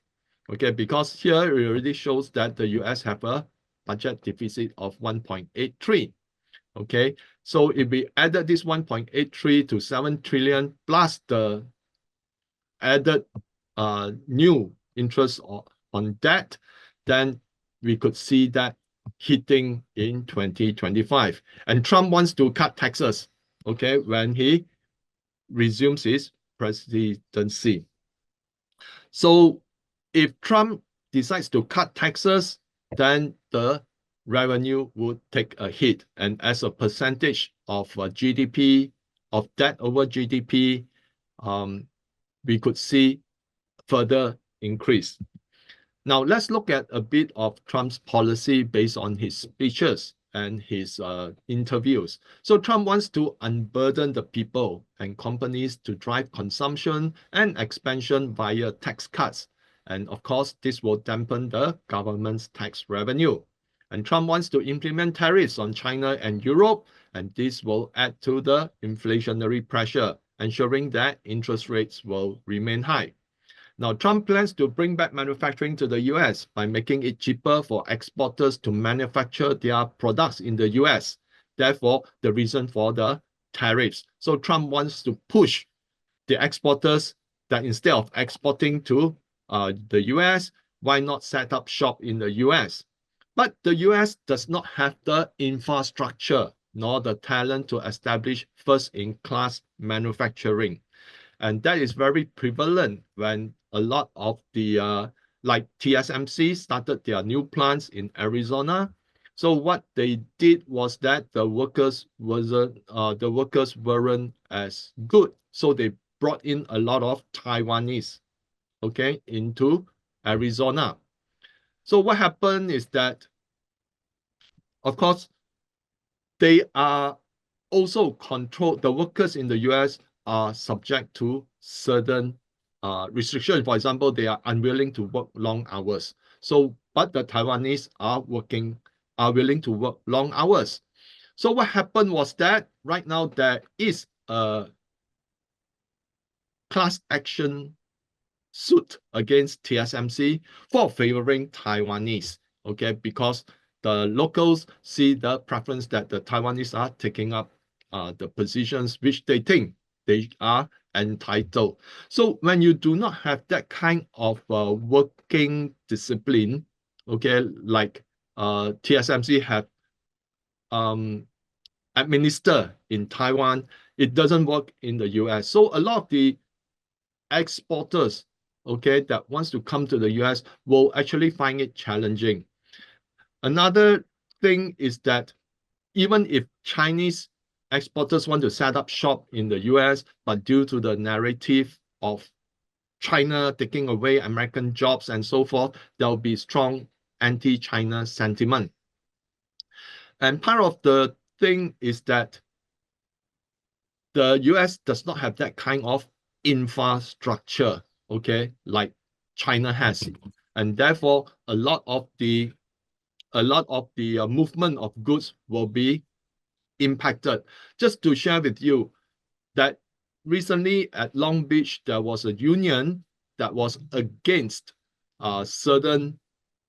Okay, because here it already shows that the US have a budget deficit of 1.83. Okay, so if we added this 1.83 to 7 trillion plus the added new interest on debt, then we could see that hitting in 2025. And Trump wants to cut taxes, okay, when he resumes his presidency. So if Trump decides to cut taxes, then the revenue would take a hit. And as a percentage of GDP, of debt over GDP, we could see further increase. Now, let's look at a bit of Trump's policy based on his speeches and his interviews. So Trump wants to unburden the people and companies to drive consumption and expansion via tax cuts. And of course, this will dampen the government's tax revenue. And Trump wants to implement tariffs on China and Europe, and this will add to the inflationary pressure, ensuring that interest rates will remain high. Now, Trump plans to bring back manufacturing to the US by making it cheaper for exporters to manufacture their products in the US. Therefore, the reason for the tariffs. So Trump wants to push the exporters that instead of exporting to the US, why not set up shop in the US? But the US does not have the infrastructure nor the talent to establish first-in-class manufacturing. And that is very prevalent when a lot of the, like TSMC started their new plants in Arizona. So what they did was that the workers weren't as good. So they brought in a lot of Taiwanese, okay, into Arizona. So what happened is that, of course, they are also controlled. The workers in the US are subject to certain restrictions. For example, they are unwilling to work long hours. So, but the Taiwanese are willing to work long hours. So what happened was that right now there is a class action suit against TSMC for favoring Taiwanese, okay, because the locals see the preference that the Taiwanese are taking up the positions which they think they are entitled. So when you do not have that kind of working discipline, okay, like TSMC have administered in Taiwan, it doesn't work in the US. So a lot of the exporters, okay, that wants to come to the US will actually find it challenging. Another thing is that even if Chinese exporters want to set up shop in the US, but due to the narrative of China taking away American jobs and so forth, there will be strong anti-China sentiment. And part of the thing is that the US does not have that kind of infrastructure, okay, like China has. And therefore, a lot of the movement of goods will be impacted. Just to share with you that recently at Long Beach, there was a union that was against certain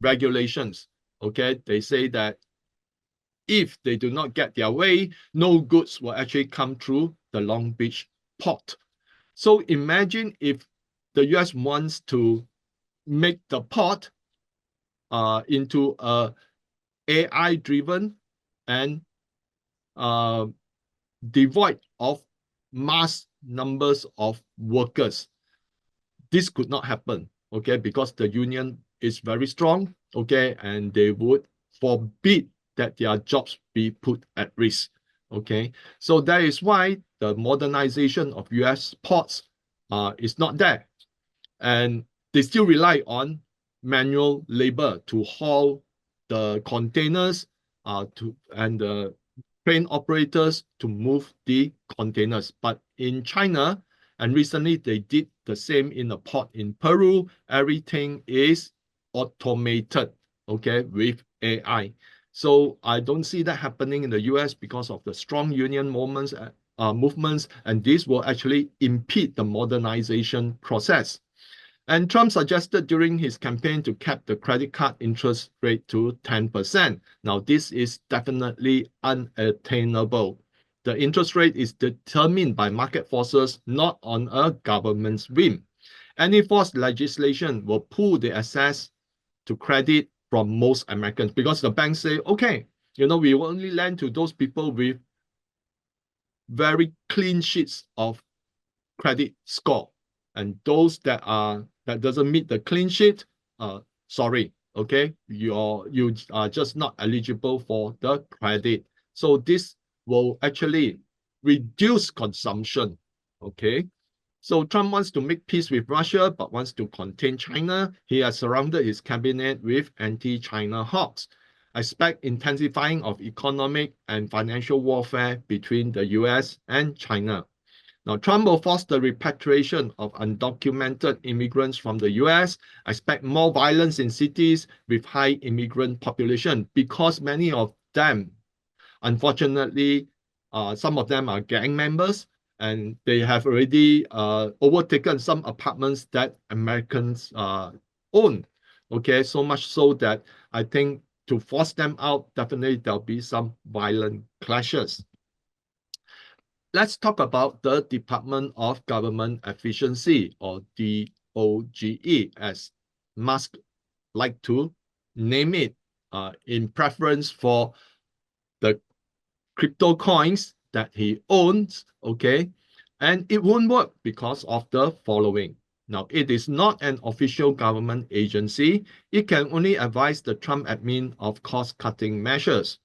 regulations. Okay, they say that if they do not get their way, no goods will actually come through the Long Beach port. So imagine if the US wants to make the port into a AI-driven and devoid of mass numbers of workers. This could not happen, okay, because the union is very strong, okay, and they would forbid that their jobs be put at risk, okay. So that is why the modernization of US ports is not there. And they still rely on manual labor to haul the containers and the crane operators to move the containers. But in China, and recently they did the same in a port in Peru, everything is automated, okay, with AI. So I don't see that happening in the US because of the strong union movements, and this will actually impede the modernization process. And Trump suggested during his campaign to cap the credit card interest rate to 10%. Now, this is definitely unattainable. The interest rate is determined by market forces, not on a government's whim. Any forced legislation will pull the access to credit from most Americans because the banks say, okay, we will only lend to those people with very clean sheets of credit score. And those that doesn't meet the clean sheet, sorry, okay, you are just not eligible for the credit. So this will actually reduce consumption, okay. So Trump wants to make peace with Russia, but wants to contain China. He has surrounded his cabinet with anti-China hawks. I expect intensifying of economic and financial warfare between the US and China. Now, Trump will force the repatriation of undocumented immigrants from the US. I expect more violence in cities with high immigrant population because many of them, unfortunately, some of them are gang members and they have already overtaken some apartments that Americans own. Okay, so much so that I think to force them out, definitely there'll be some violent clashes. Let's talk about the Department of Government Efficiency, or DOGE, as Musk like to name it, in preference for the crypto coins that he owns, okay? And it won't work because of the following. Now, it is not an official government agency. It can only advise the Trump admin of cost-cutting measures.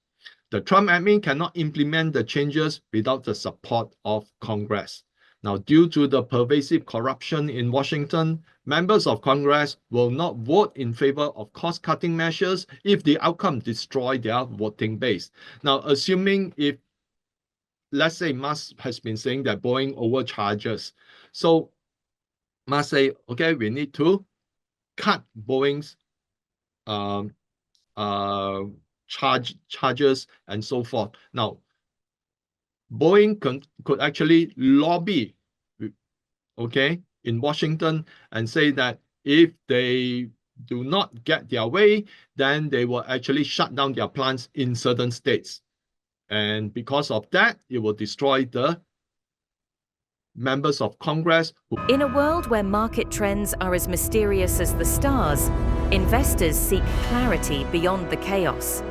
The Trump admin cannot implement the changes without the support of Congress. Now, due to the pervasive corruption in Washington, members of Congress will not vote in favor of cost-cutting measures if the outcome destroys their voting base. Now, assuming if, let's say, Musk has been saying that Boeing overcharges, so Musk say, okay, we need to cut Boeing's charges and so forth. Now, Boeing could actually lobby, okay, in Washington and say that if they do not get their way, then they will actually shut down their plants in certain states. And because of that, it will destroy the members of Congress. In a world where market trends are as mysterious as the stars, investors seek clarity beyond the chaos.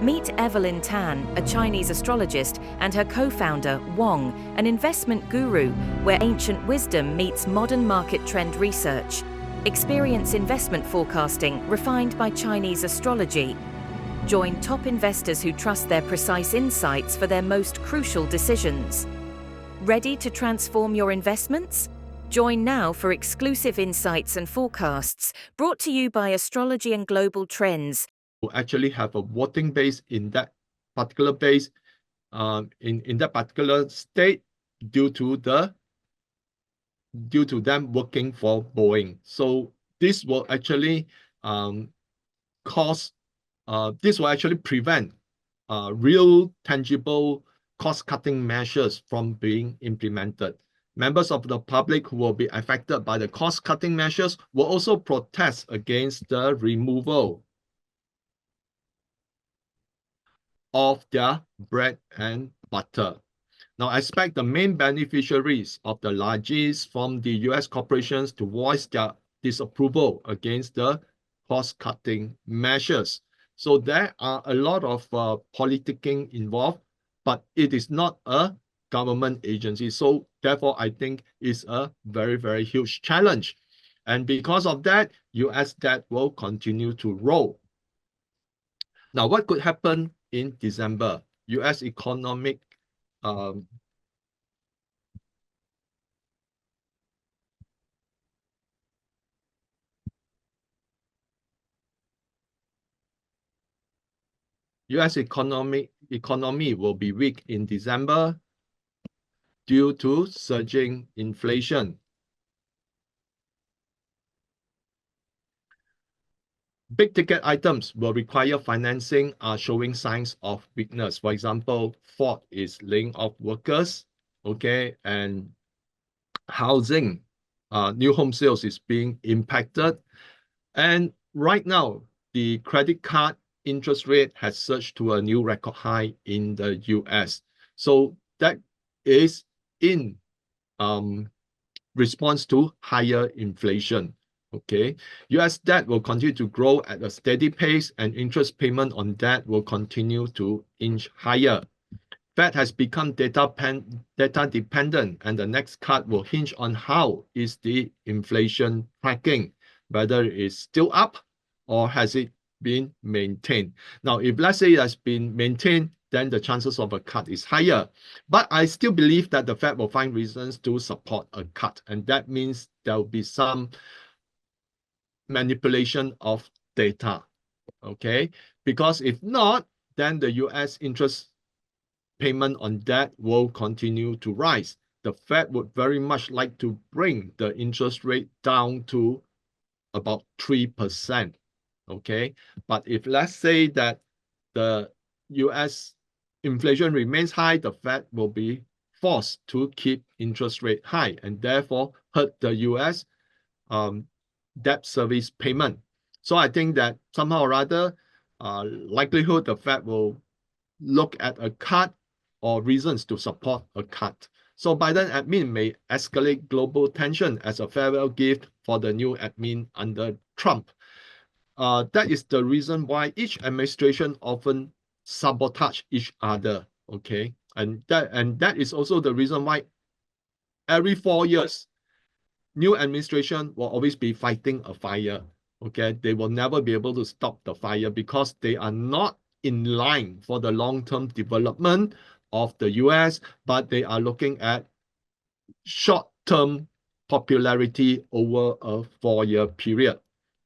Meet Evelyn Tan, a Chinese astrologist, and her co-founder, Wong, an investment guru where ancient wisdom meets modern market trend research. Experience investment forecasting refined by Chinese astrology. Join top investors who trust their precise insights for their most crucial decisions. Ready to transform your investments? Join now for exclusive insights and forecasts brought to you by Astrology and Global Trends. Actually have a voting base in that particular base, in that particular state, due to them working for Boeing. So this will actually prevent real tangible cost-cutting measures from being implemented. Members of the public who will be affected by the cost-cutting measures will also protest against the removal of their bread and butter. Now, I expect the main beneficiaries of the largesse from the US corporations to voice their disapproval against the cost-cutting measures. So there are a lot of politicking involved, but it is not a government agency. So therefore, I think it's a very, very huge challenge. And because of that, US debt will continue to roll. Now, what could happen in December? US economic US economy will be weak in December due to surging inflation. Big ticket items will require financing are showing signs of weakness. For example, Ford is laying off workers, okay, and housing, new home sales is being impacted. And right now, the credit card interest rate has surged to a new record high in the US. So that is in response to higher inflation. Okay, US debt will continue to grow at a steady pace and interest payment on debt will continue to inch higher. Fed has become data dependent, and the next cut will hinge on how is the inflation tracking, whether it's still up or has it been maintained. Now, if let's say it has been maintained, then the chances of a cut is higher. But I still believe that the Fed will find reasons to support a cut, and that means there will be some manipulation of data, okay? Because if not, then the US interest payment on debt will continue to rise. The Fed would very much like to bring the interest rate down to about 3%, okay? But if let's say that the US inflation remains high, the Fed will be forced to keep interest rate high and therefore hurt the US debt service payment. So I think that somehow or other, likelihood the Fed will look at a cut or reasons to support a cut. So Biden admin may escalate global tension as a farewell gift for the new admin under Trump. That is the reason why each administration often sabotage each other. Okay, and that is also the reason why every 4 years, new administration will always be fighting a fire. Okay, they will never be able to stop the fire because they are not in line for the long-term development of the US, but they are looking at short-term popularity over a 4-year period.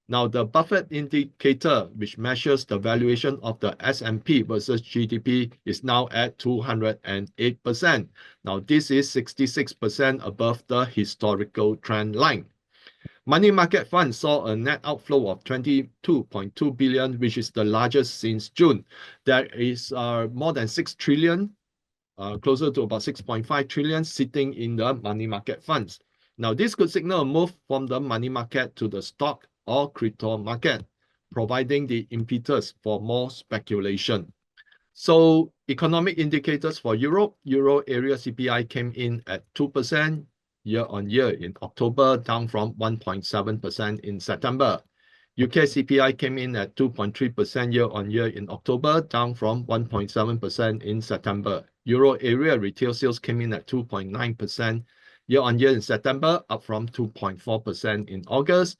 Now, the Buffett indicator, which measures the valuation of the S&P versus GDP, is now at 208%. Now, this is 66% above the historical trend line. Money market funds saw a net outflow of 22.2 billion, which is the largest since June. There is more than 6 trillion, closer to about 6.5 trillion sitting in the money market funds. Now, this could signal a move from the money market to the stock or crypto market, providing the impetus for more speculation. So economic indicators for Europe, Euro area CPI came in at 2% year-on-year in October, down from 1.7% in September. UK CPI came in at 2.3% year-on-year in October, down from 1.7% in September. Euro area retail sales came in at 2.9% year-on-year in September, up from 2.4% in August.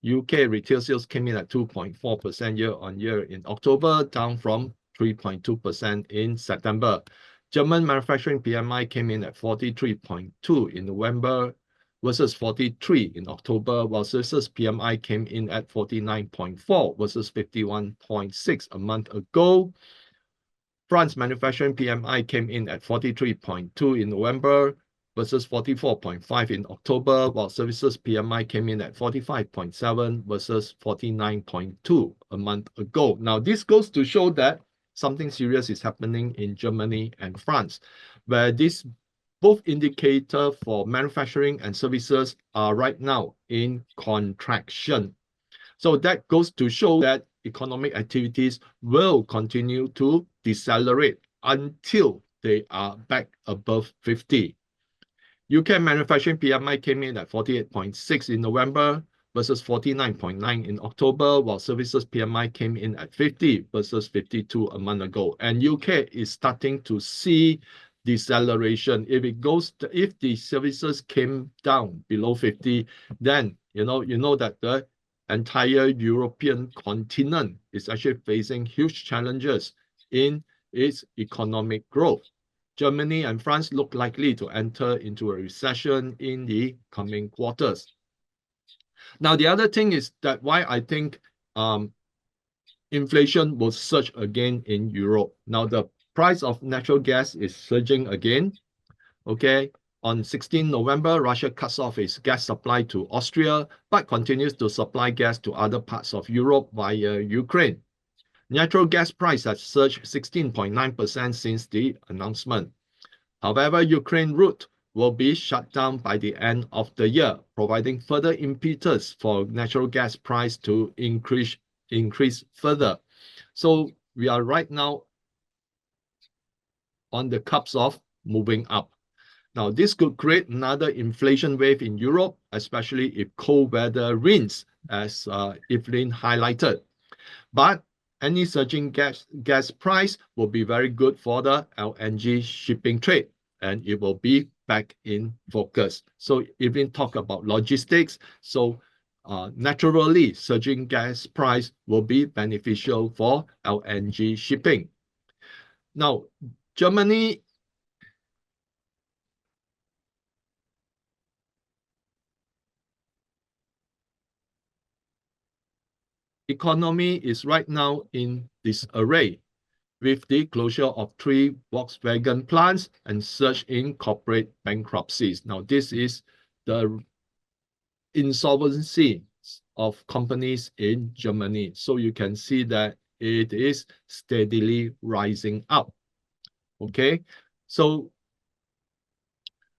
UK retail sales came in at 2.4% year-on-year in October, down from 3.2% in September. German manufacturing PMI came in at 43.2 in November versus 43 in October, while services PMI came in at 49.4 versus 51.6 a month ago. France manufacturing PMI came in at 43.2 in November versus 44.5 in October, while services PMI came in at 45.7 versus 49.2 a month ago. Now, this goes to show that something serious is happening in Germany and France, where these both indicators for manufacturing and services are right now in contraction. So that goes to show that economic activities will continue to decelerate until they are back above 50. UK manufacturing PMI came in at 48.6 in November versus 49.9 in October, while services PMI came in at 50 versus 52 a month ago. And UK is starting to see deceleration. If the services came down below 50, then you know that the entire European continent is actually facing huge challenges in its economic growth. Germany and France look likely to enter into a recession in the coming quarters. Now, the other thing is that why I think inflation will surge again in Europe. Now, the price of natural gas is surging again. Okay, on 16 November, Russia cuts off its gas supply to Austria, but continues to supply gas to other parts of Europe via Ukraine. Natural gas price has surged 16.9% since the announcement. However, Ukraine route will be shut down by the end of the year, providing further impetus for natural gas price to increase further. So we are right now on the cusp of moving up. Now, this could create another inflation wave in Europe, especially if cold weather rains, as Evelyn highlighted. But any surging gas price will be very good for the LNG shipping trade, and it will be back in focus. So Evelyn talked about logistics. So naturally, surging gas price will be beneficial for LNG shipping. Now, Germany economy is right now in disarray with the closure of 3 Volkswagen plants and surge in corporate bankruptcies. Now, this is the insolvency of companies in Germany. So you can see that it is steadily rising up. Okay, so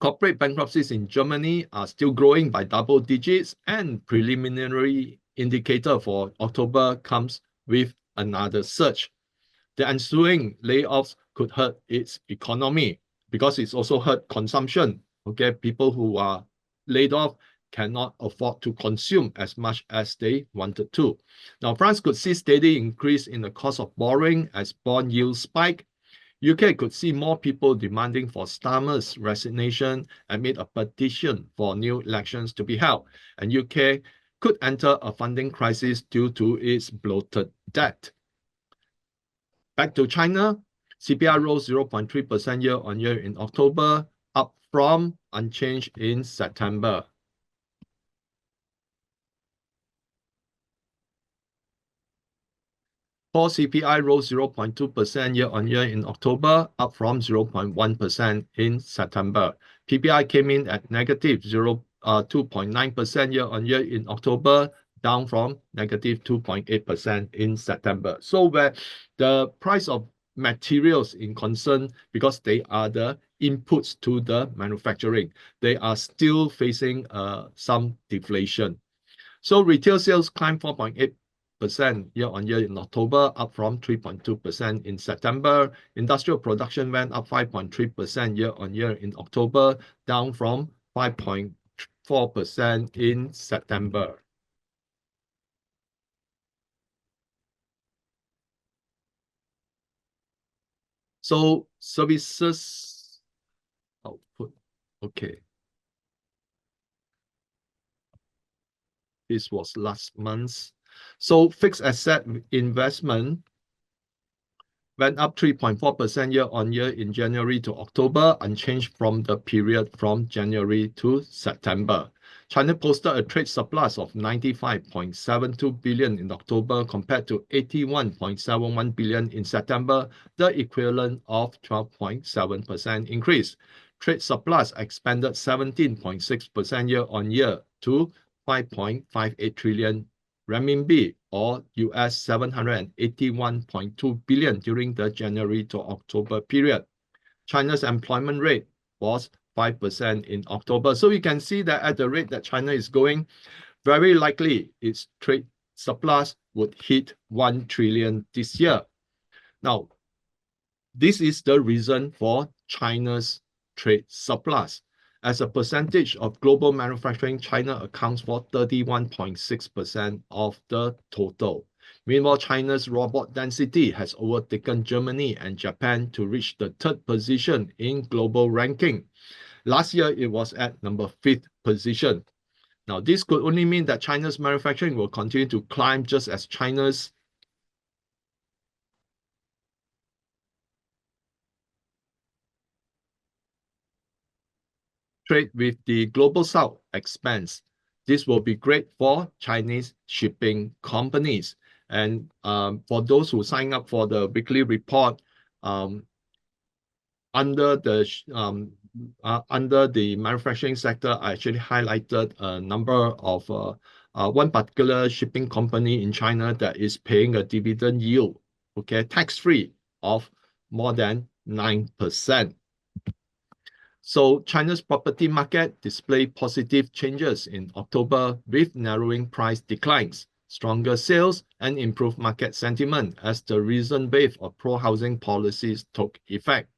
corporate bankruptcies in Germany are still growing by double digits, and preliminary indicator for October comes with another surge. The ensuing layoffs could hurt its economy because it's also hurt consumption. Okay, people who are laid off cannot afford to consume as much as they wanted to. Now, France could see steady increase in the cost of borrowing as bond yields spike. UK could see more people demanding for Starmer's resignation amid a petition for new elections to be held, and UK could enter a funding crisis due to its bloated debt. Back to China, CPI rose 0.3% year-on-year in October, up from unchanged in September. Core CPI rose 0.2% year-on-year in October, up from 0.1% in September. PPI came in at negative 2.9% year-on-year in October, down from negative 2.8% in September. So where the price of materials in concern, because they are the inputs to the manufacturing, they are still facing some deflation. So retail sales climbed 4.8% year-on-year in October, up from 3.2% in September. Industrial production went up 5.3% year-on-year in October, down from 5.4% in September. So services output, okay. This was last month. So fixed asset investment went up 3.4% year-on-year in January to October, unchanged from the period from January to September. China posted a trade surplus of 95.72 billion in October compared to 81.71 billion in September, the equivalent of 12.7% increase. Trade surplus expanded 17.6% year-on-year to 5.58 trillion renminbi, or US 781.2 billion during the January to October period. China's employment rate was 5% in October. So you can see that at the rate that China is going, very likely its trade surplus would hit 1 trillion this year. Now, this is the reason for China's trade surplus. As a percentage of global manufacturing, China accounts for 31.6% of the total. Meanwhile, China's robot density has overtaken Germany and Japan to reach the 3rd position in global ranking. Last year, it was at number 5th position. Now, this could only mean that China's manufacturing will continue to climb just as China's trade with the global south expands. This will be great for Chinese shipping companies. And for those who sign up for the weekly report, under the manufacturing sector, I actually highlighted a number of one particular shipping company in China that is paying a dividend yield, okay, tax-free, of more than 9%. So China's property market displayed positive changes in October with narrowing price declines, stronger sales, and improved market sentiment as the recent wave of pro-housing policies took effect.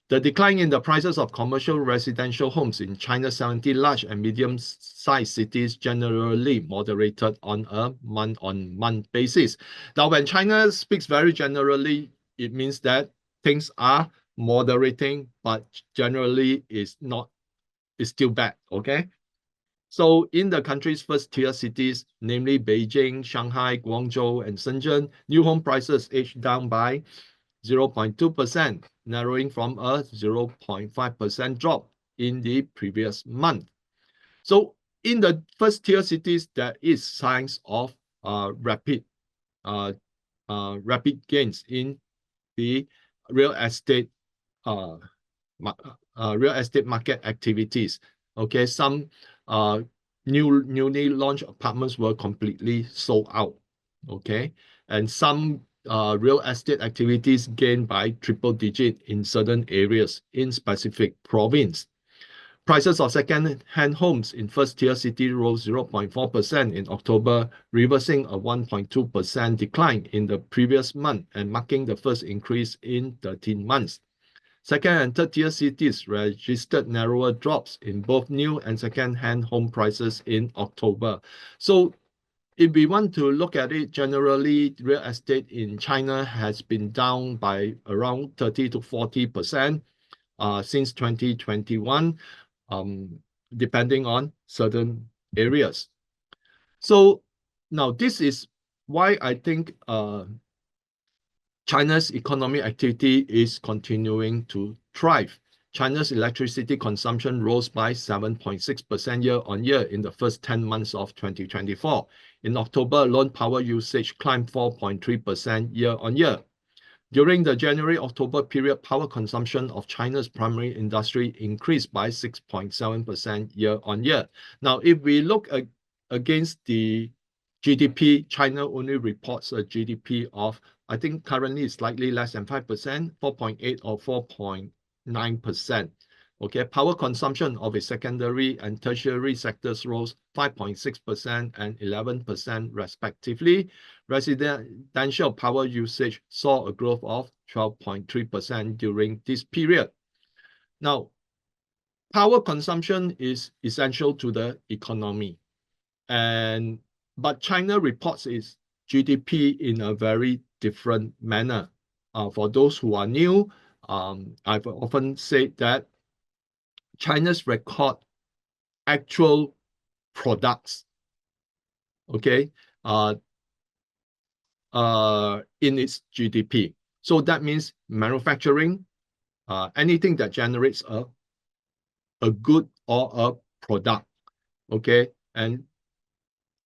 The decline in the prices of commercial residential homes in China's 70 large and medium-sized cities generally moderated on a month-on-month basis. Now, when China speaks very generally, it means that things are moderating, but generally is still bad, okay? So in the country's first-tier cities, namely Beijing, Shanghai, Guangzhou, and Shenzhen, new home prices edged down by 0.2%, narrowing from a 0.5% drop in the previous month. So in the first-tier cities, there is signs of rapid gains in the real estate market activities. Okay, some newly launched apartments were completely sold out. Okay, and some real estate activities gained by triple-digit in certain areas in specific province. Prices of second-hand homes in first-tier city rose 0.4% in October, reversing a 1.2% decline in the previous month and marking the first increase in 13 months. Second and third-tier cities registered narrower drops in both new and second-hand home prices in October. So if we want to look at it generally, real estate in China has been down by around 30 to 40% since 2021, depending on certain areas. So now this is why I think China's economic activity is continuing to thrive. China's electricity consumption rose by 7.6% year-on-year in the first 10 months of 2024. In October alone, power usage climbed 4.3% year-on-year. During the January-October period, power consumption of China's primary industry increased by 6.7% year-on-year. Now, if we look against the GDP, China only reports a GDP of, I think currently is slightly less than 5%, 4.8 or 4.9%. Okay, power consumption of its secondary and tertiary sectors rose 5.6% and 11% respectively. Residential power usage saw a growth of 12.3% during this period. Now, power consumption is essential to the economy, but China reports its GDP in a very different manner. For those who are new, I've often said that China's record actual products, okay, in its GDP. So that means manufacturing, anything that generates a good or a product, okay, and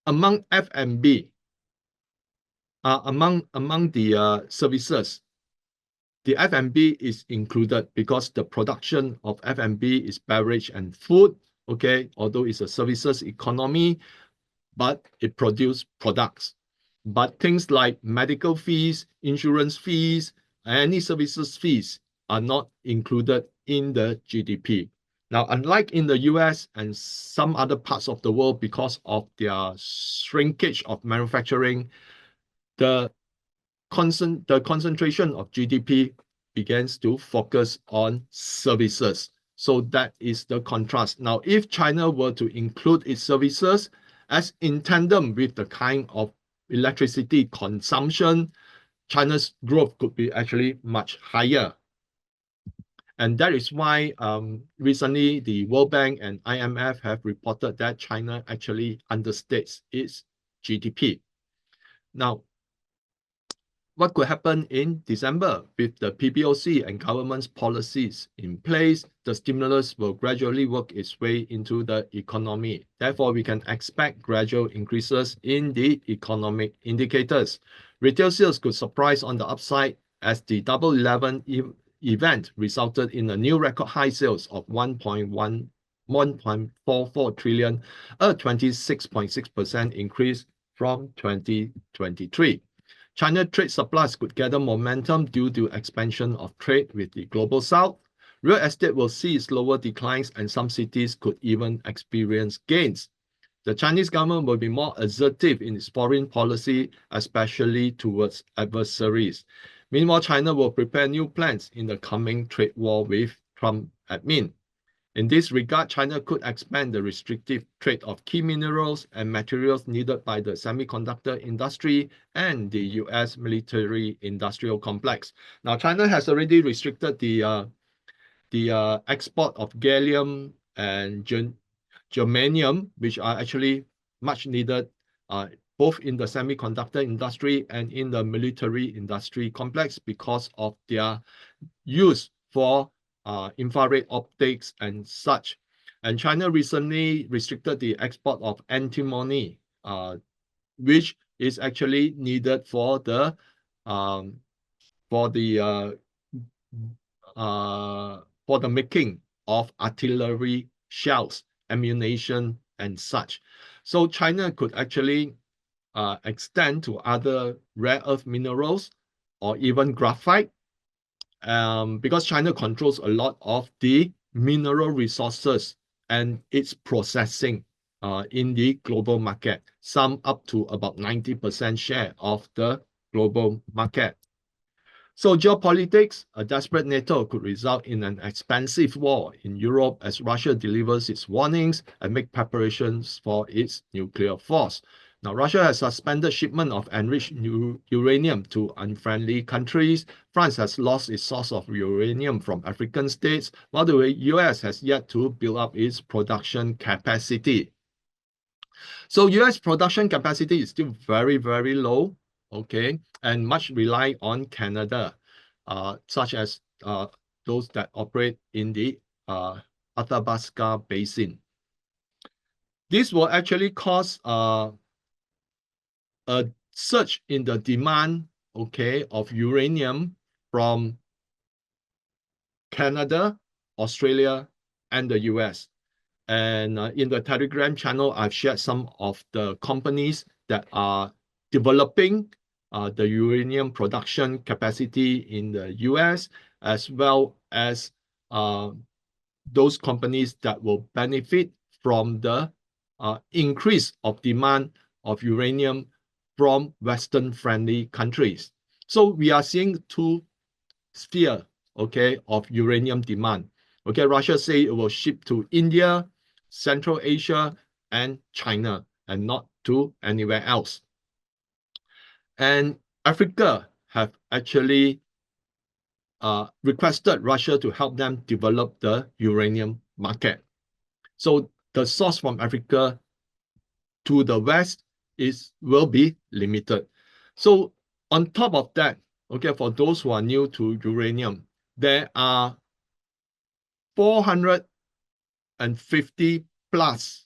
among F&B, among the services, the F&B is included because the production of F&B is beverage and food, okay, although it's a services economy, but it produces products. But things like medical fees, insurance fees, any services fees are not included in the GDP. Now, unlike in the US and some other parts of the world, because of their shrinkage of manufacturing, the concentration of GDP begins to focus on services. So that is the contrast. Now, if China were to include its services as in tandem with the kind of electricity consumption, China's growth could be actually much higher. And that is why recently the World Bank and IMF have reported that China actually understates its GDP. Now, what could happen in December? With the PBOC and government's policies in place, the stimulus will gradually work its way into the economy. Therefore, we can expect gradual increases in the economic indicators. Retail sales could surprise on the upside as the Double 11 event resulted in a new record high sales of 1.44 trillion, a 26.6% increase from 2023. China trade surplus could gather momentum due to expansion of trade with the global south. Real estate will see slower declines and some cities could even experience gains. The Chinese government will be more assertive in its foreign policy, especially towards adversaries. Meanwhile, China will prepare new plans in the coming trade war with Trump admin. In this regard, China could expand the restrictive trade of key minerals and materials needed by the semiconductor industry and the US military-industrial complex. Now, China has already restricted the export of gallium and germanium, which are actually much needed both in the semiconductor industry and in the military industry complex because of their use for infrared optics and such. And China recently restricted the export of antimony, which is actually needed for the making of artillery shells, ammunition, and such. So China could actually extend to other rare earth minerals or even graphite, because China controls a lot of the mineral resources and its processing in the global market, some up to about 90% share of the global market. So geopolitics, a desperate NATO could result in an expensive war in Europe as Russia delivers its warnings and makes preparations for its nuclear force. Now, Russia has suspended shipment of enriched uranium to unfriendly countries. France has lost its source of uranium from African states, while the US has yet to build up its production capacity. So US production capacity is still very, very low, okay, and much rely on Canada, such as those that operate in the Athabasca Basin. This will actually cause a surge in the demand, okay, of uranium from Canada, Australia, and the US. And in the Telegram channel, I've shared some of the companies that are developing the uranium production capacity in the US, as well as those companies that will benefit from the increase of demand of uranium from Western-friendly countries. So we are seeing two spheres, okay, of uranium demand. Okay, Russia say it will ship to India, Central Asia, and China, and not to anywhere else. And Africa have actually requested Russia to help them develop the uranium market. So the source from Africa to the West will be limited. So on top of that, okay, for those who are new to uranium, there are 450 plus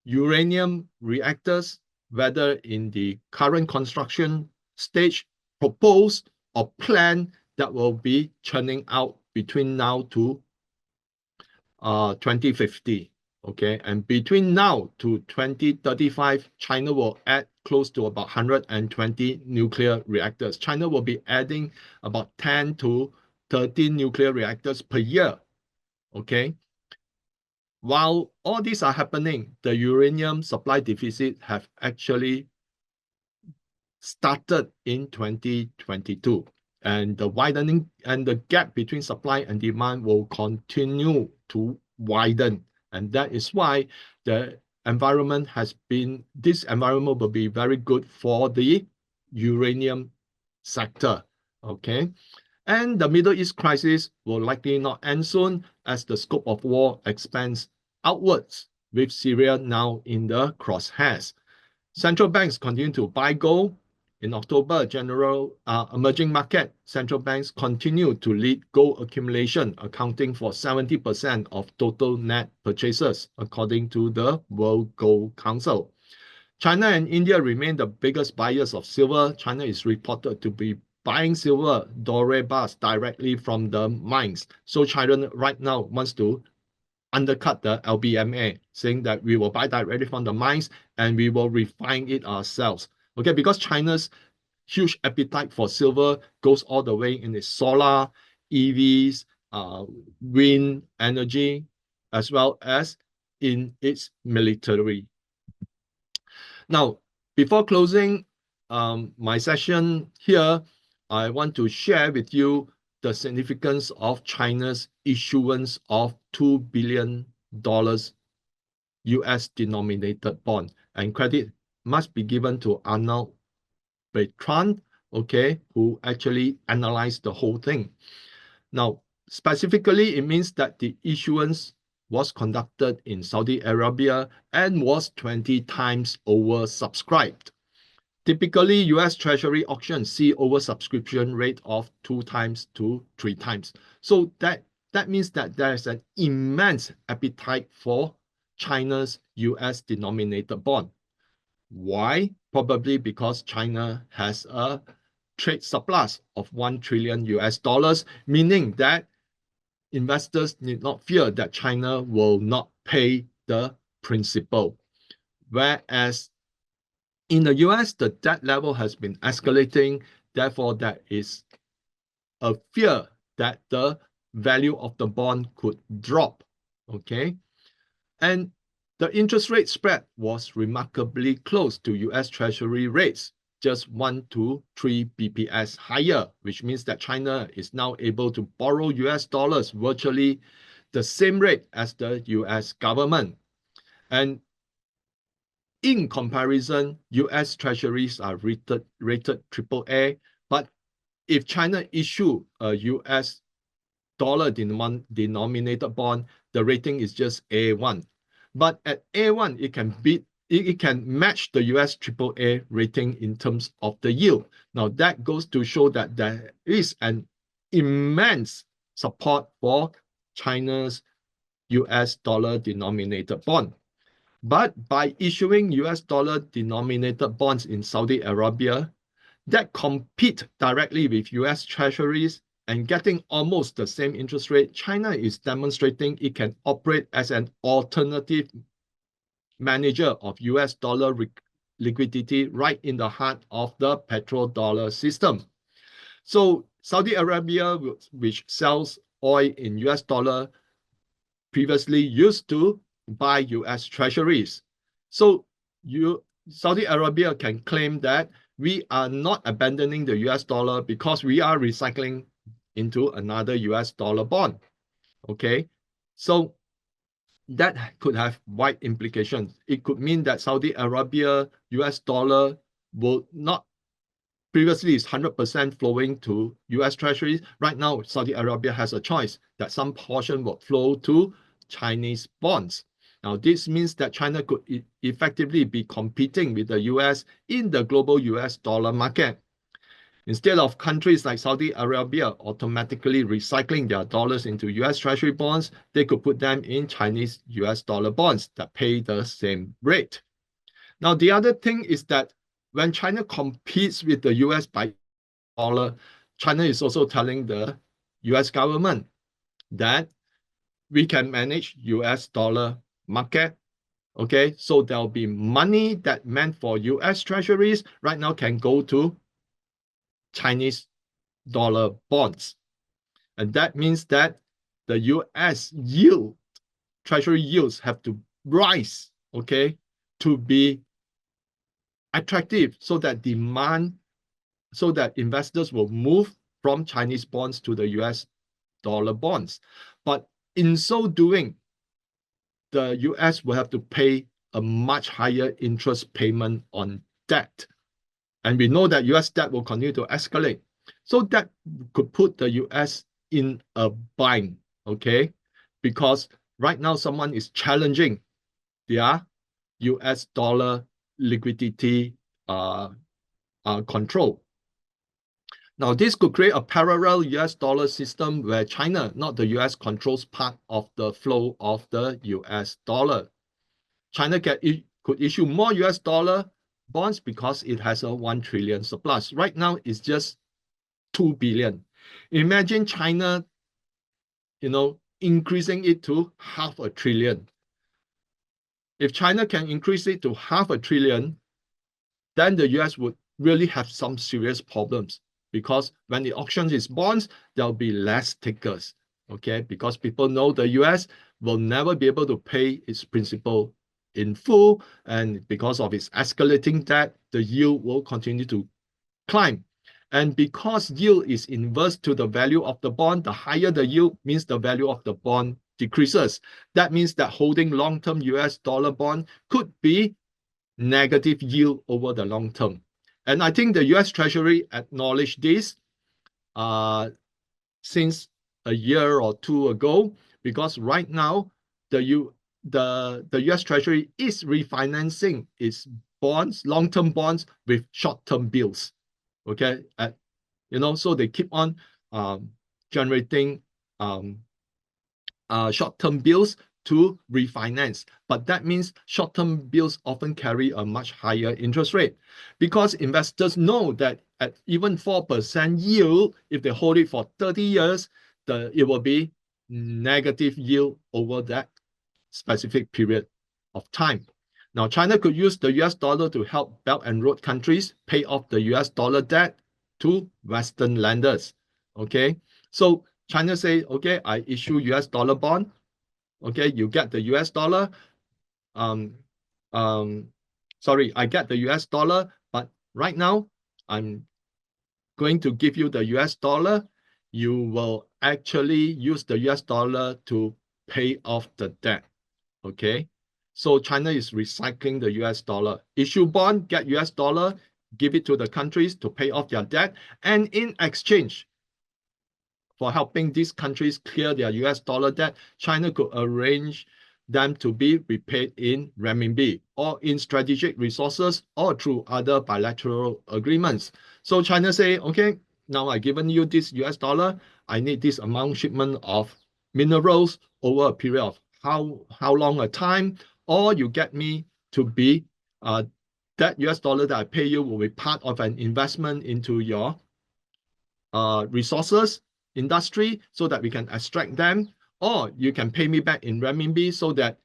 uranium reactors, whether in the current construction stage, proposed or planned, that will be churning out between now to 2050. Okay, and between now to 2035, China will add close to about 120 nuclear reactors. China will be adding about 10 to 13 nuclear reactors per year. Okay. While all these are happening, the uranium supply deficit have actually started in 2022. And the widening and the gap between supply and demand will continue to widen. And that is why the environment this environment will be very good for the uranium sector, okay? And the Middle East crisis will likely not end soon as the scope of war expands outwards, with Syria now in the crosshairs. Central banks continue to buy gold. In October, emerging market central banks continue to lead gold accumulation, accounting for 70% of total net purchases, according to the World Gold Council. China and India remain the biggest buyers of silver. China is reported to be buying silver doré bars directly from the mines. So China right now wants to undercut the LBMA, saying that we will buy directly from the mines and we will refine it ourselves. Okay, because China's huge appetite for silver goes all the way in its solar, EVs, wind energy, as well as in its military. Now, before closing my session here, I want to share with you the significance of China's issuance of $2 billion US denominated bond, and credit must be given to Arnold Bertrand, okay, who actually analyzed the whole thing. Now, specifically, it means that the issuance was conducted in Saudi Arabia and was 20 times oversubscribed. Typically, US Treasury auctions see oversubscription rate of 2 times to 3 times. So that means that there is an immense appetite for China's US denominated bond. Why? Probably because China has a trade surplus of $1 trillion US, meaning that investors need not fear that China will not pay the principal. Whereas in the US, the debt level has been escalating. Therefore, there is a fear that the value of the bond could drop, okay? And the interest rate spread was remarkably close to US Treasury rates, just 1 to 3 BPS higher, which means that China is now able to borrow US dollars virtually the same rate as the US government. And in comparison, US Treasuries are rated AAA, but if China issue a US dollar denominated bond, the rating is just A1. But at A1, it can match the US AAA rating in terms of the yield. Now that goes to show that there is an immense support for China's US dollar denominated bond. But by issuing US dollar denominated bonds in Saudi Arabia that compete directly with US Treasuries and getting almost the same interest rate, China is demonstrating it can operate as an alternative manager of US dollar liquidity right in the heart of the petrodollar system. So Saudi Arabia, which sells oil in US dollar, previously used to buy US Treasuries. So Saudi Arabia can claim that we are not abandoning the US dollar because we are recycling into another US dollar bond. Okay, so that could have wide implications. It could mean that Saudi Arabia US dollar will not, previously is 100% flowing to US Treasuries. Right now, Saudi Arabia has a choice that some portion will flow to Chinese bonds. Now, this means that China could effectively be competing with the US in the global US dollar market. Instead of countries like Saudi Arabia automatically recycling their dollars into US Treasury bonds, they could put them in Chinese US dollar bonds that pay the same rate. Now, the other thing is that when China competes with the US by dollar, China is also telling the US government that we can manage US dollar market. Okay, so there'll be money that meant for US Treasuries right now can go to Chinese dollar bonds. And that means that the US yield, Treasury yields have to rise, okay, to be attractive so that investors will move from Chinese bonds to the US dollar bonds. But in so doing, the US will have to pay a much higher interest payment on debt. And we know that US debt will continue to escalate. So that could put the US in a bind, okay? Because right now someone is challenging their US dollar liquidity control. Now, this could create a parallel US dollar system where China, not the US, controls part of the flow of the US dollar. China could issue more US dollar bonds because it has a 1 trillion surplus. Right now, it's just 2 billion. Imagine China, increasing it to 500 billion. If China can increase it to 500 billion, then the US would really have some serious problems. Because when it auctions its bonds, there'll be less takers, okay? Because people know the US will never be able to pay its principal in full, and because of its escalating debt, the yield will continue to climb. And because yield is inverse to the value of the bond, the higher the yield means the value of the bond decreases. That means that holding long-term US dollar bond could be negative yield over the long term. And I think the US Treasury acknowledged this since a year or two ago, because right now the US Treasury is refinancing its bonds, long-term bonds, with short-term bills. Okay, so they keep on generating short-term bills to refinance. But that means short-term bills often carry a much higher interest rate because investors know that at even 4% yield, if they hold it for 30 years, it will be negative yield over that specific period of time. Now, China could use the US dollar to help Belt and Road countries pay off the US dollar debt to Western lenders. Okay, so China say, okay, I issue US dollar bond. Okay, you get the US dollar. I get the US dollar, but right now I'm going to give you the US dollar. You will actually use the US dollar to pay off the debt. Okay, So China is recycling the US dollar. Issue bond, get US dollar, give it to the countries to pay off their debt. And in exchange for helping these countries clear their US dollar debt, China could arrange them to be repaid in renminbi or in strategic resources or through other bilateral agreements. So China say, okay, now I've given you this US dollar, I need this amount shipment of minerals over a period of how long a time, or you get me to be that US dollar that I pay you will be part of an investment into your resources industry so that we can extract them, or you can pay me back in renminbi so that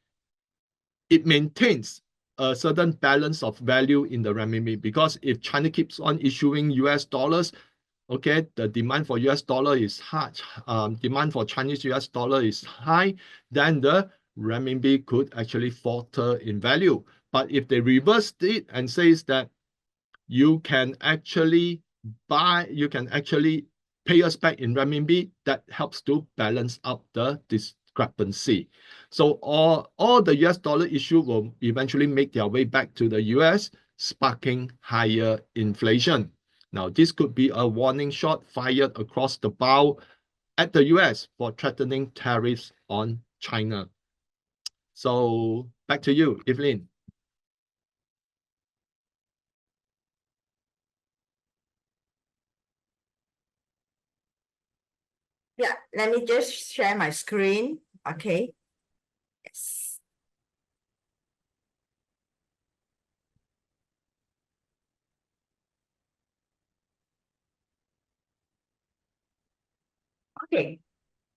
it maintains a certain balance of value in the renminbi. Because if China keeps on issuing US dollars, okay, the demand for US dollar is high, demand for Chinese US dollar is high, then the renminbi could actually falter in value. But if they reversed it and says that you can actually pay us back in renminbi, that helps to balance out the discrepancy. So all the US dollar issue will eventually make their way back to the US, sparking higher inflation. Now, this could be a warning shot fired across the bow at the US for threatening tariffs on China. So back to you, Evelyn. Yeah, let me just share my screen. Okay. Yes. Okay.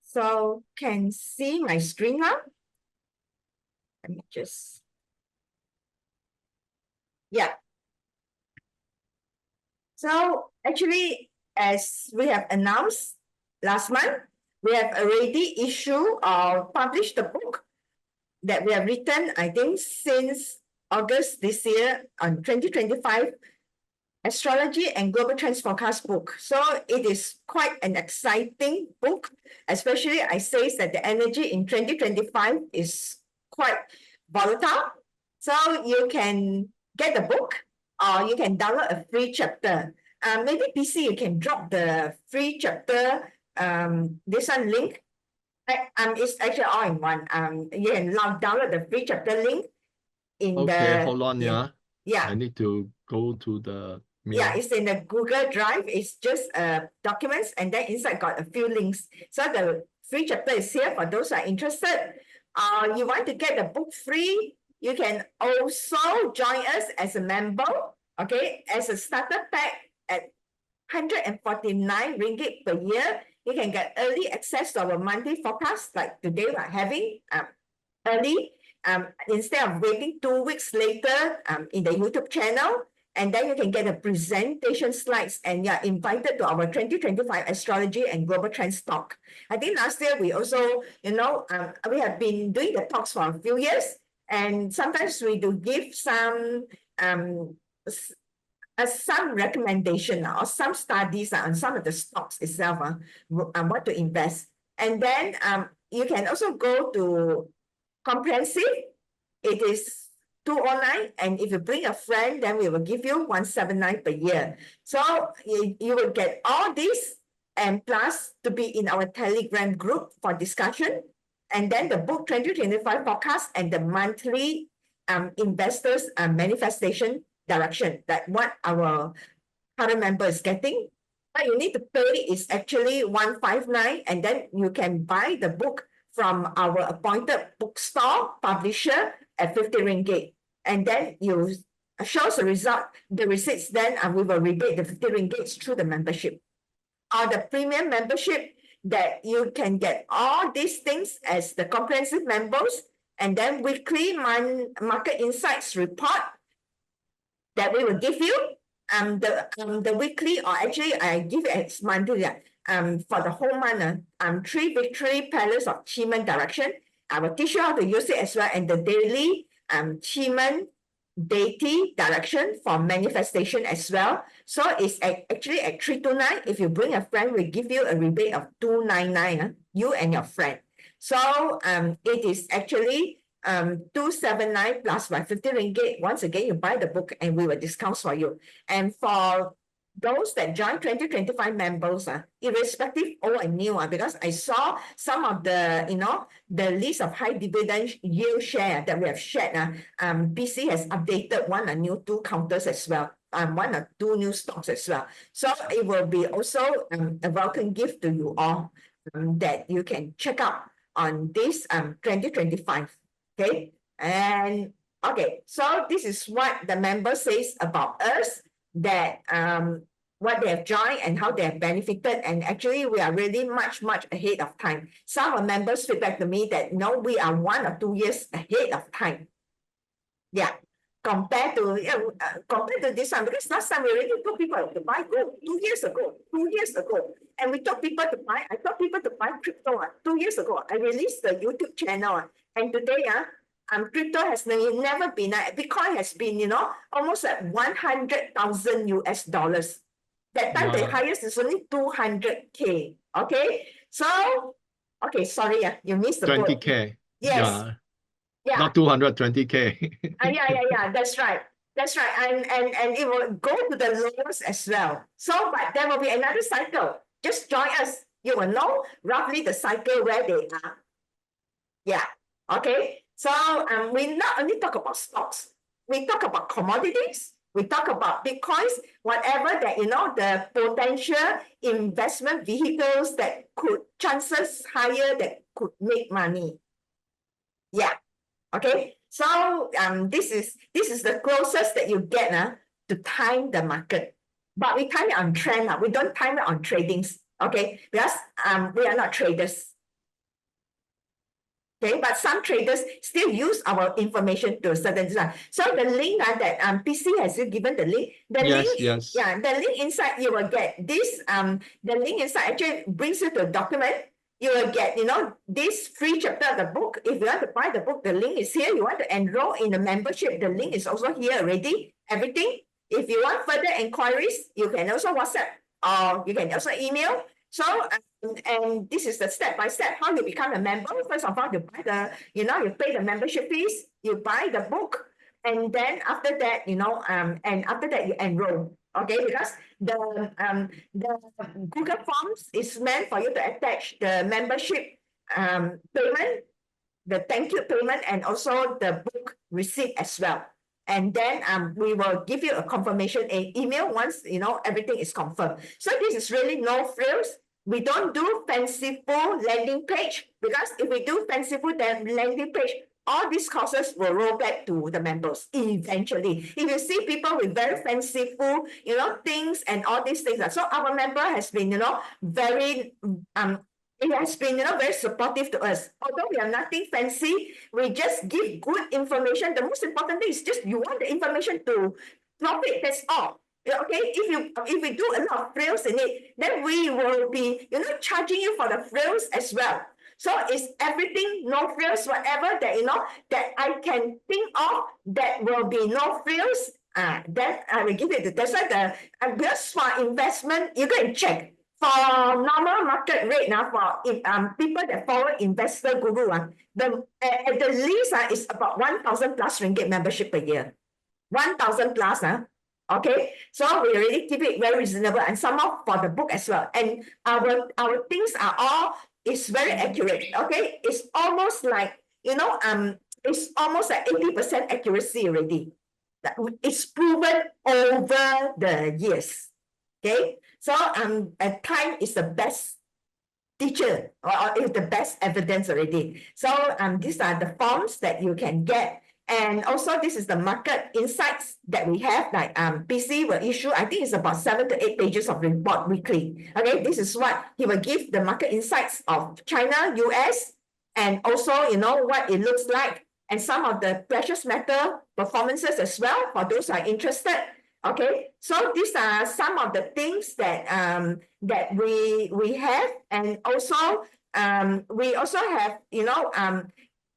So can see my screen now? Let me just, yeah. So actually, as we have announced last month, we have already issued or published the book that we have written, I think, since August this year on 2025 Astrology and Global Trends Forecast book. So it is quite an exciting book, especially I say that the energy in 2025 is quite volatile. So you can get the book or you can download a free chapter. Maybe PC, you can drop the free chapter, this one link. It's actually all in one. You can download the free chapter link in Okay, hold on, yeah. Yeah. I need to go to the mail. Yeah, it's in the Google Drive. It's just documents, and then inside got a few links. So the free chapter is here for those who are interested. You want to get the book free, you can also join us as a member, okay, as a starter pack at 149 ringgit per year. You can get early access to our monthly forecast, like today we're having early, instead of waiting 2 weeks later in the YouTube channel. And then you can get the presentation slides, and you're invited to our 2025 Astrology and Global Trends talk. I think last year we also, we have been doing the talks for a few years, and sometimes we do give some recommendation or some studies on some of the stocks itself, what to invest. And then you can also go to comprehensive. It is 209, and if you bring a friend, then we will give you 179 per year. So you will get all this, and plus to be in our Telegram group for discussion, and then the book 2025 forecast and the monthly investors manifestation direction, that what our current member is getting. What you need to pay is actually 159, and then you can buy the book from our appointed bookstore publisher at 50 ringgit. And then you show the receipts, then we will rebate the 50 ringgit through the membership. Or the premium membership, that you can get all these things as the comprehensive members, and then weekly market insights report that we will give you. The weekly, or actually I give it as monthly, for the whole month, 3 victory pillars of Qi direction. I will teach you how to use it as well, and the daily Qi deity direction for manifestation as well. So it's actually at 329. If you bring a friend, we give you a rebate of 299, you and your friend. So it is actually 279 plus by 50 ringgit. Once again, you buy the book and we will discount for you. And for those that join 2025 members, irrespective old and new, because I saw some of the, the list of high dividend yield share that we have shared. BC has updated one or new 2 counters as well. One or 2 new stocks as well. So it will be also a welcome gift to you all that you can check out on this 2025. Okay. And okay, so this is what the member says about us, that what they have joined and how they have benefited. And actually, we are really much ahead of time. Some of members feedback to me that no, we are 1 or 2 years ahead of time. Yeah, compared to this one, because last time we already told people to buy gold 2 years ago, and we told people to buy. I told people to buy crypto 2 years ago. I released the YouTube channel, and today crypto has never been, Bitcoin has been, almost at 100,000 US dollars. That time the highest is only 200K. Okay, so okay, sorry, you missed the 20K. Yes. Yeah. Not 220K. Yeah. That's right. And it will go to the lowest as well. So, but there will be another cycle. Just join us. You will know roughly the cycle where they are. Yeah. Okay. So we not only talk about stocks, we talk about commodities, we talk about Bitcoins, whatever that, the potential investment vehicles that could, chances higher that could make money. Yeah. Okay. So this is the closest that you get to time the market. But we time it on trend. We don't time it on tradings. Okay. Because we are not traders. Okay, but some traders still use our information to a certain extent. So the link that PC has given the link. Yes. Yeah, the link inside you will get this. The link inside actually brings you to a document. You will get, this free chapter of the book. If you want to buy the book, the link is here. You want to enroll in the membership, the link is also here already. Everything. If you want further inquiries, you can also WhatsApp or you can also email. So, and this is the step-by-step how you become a member. First of all, you buy the, you pay the membership fees, you buy the book, and then after that, and after that you enroll. Okay, because the Google Forms is meant for you to attach the membership payment, the thank you payment, and also the book receipt as well. And then we will give you a confirmation email once everything is confirmed. So this is really no frills. We don't do fanciful landing page, because if we do fanciful landing page, all these courses will roll back to the members eventually. If you see people with very fanciful, things and all these things. So our member has been, very, it has been, very supportive to us. Although we have nothing fancy, we just give good information. The most important thing is just you want the information to profit, that's all. Okay, if we do a lot of frills in it, then we will be, charging you for the frills as well. So it's everything, no frills, whatever that, that I can think of that will be no frills, then I will give it. That's why because for investment, you go and check. For normal market rate now, for people that follow Investor Guru, at the least is about 1,000 plus ringgit membership per year. 1,000 plus. Okay, so we really keep it very reasonable, and some more for the book as well. And our things are all is very accurate. Okay, it's almost like it's almost like 80% accuracy already. It's proven over the years. Okay, so time is the best teacher or is the best evidence already. So these are the forms that you can get. And also, this is the market insights that we have, like PC will issue, I think it's about 7 to 8 pages of report weekly. Okay, this is what he will give the market insights of China, US, and also, what it looks like, and some of the precious metal performances as well, for those who are interested. Okay, so these are some of the things that that we have, and also we also have,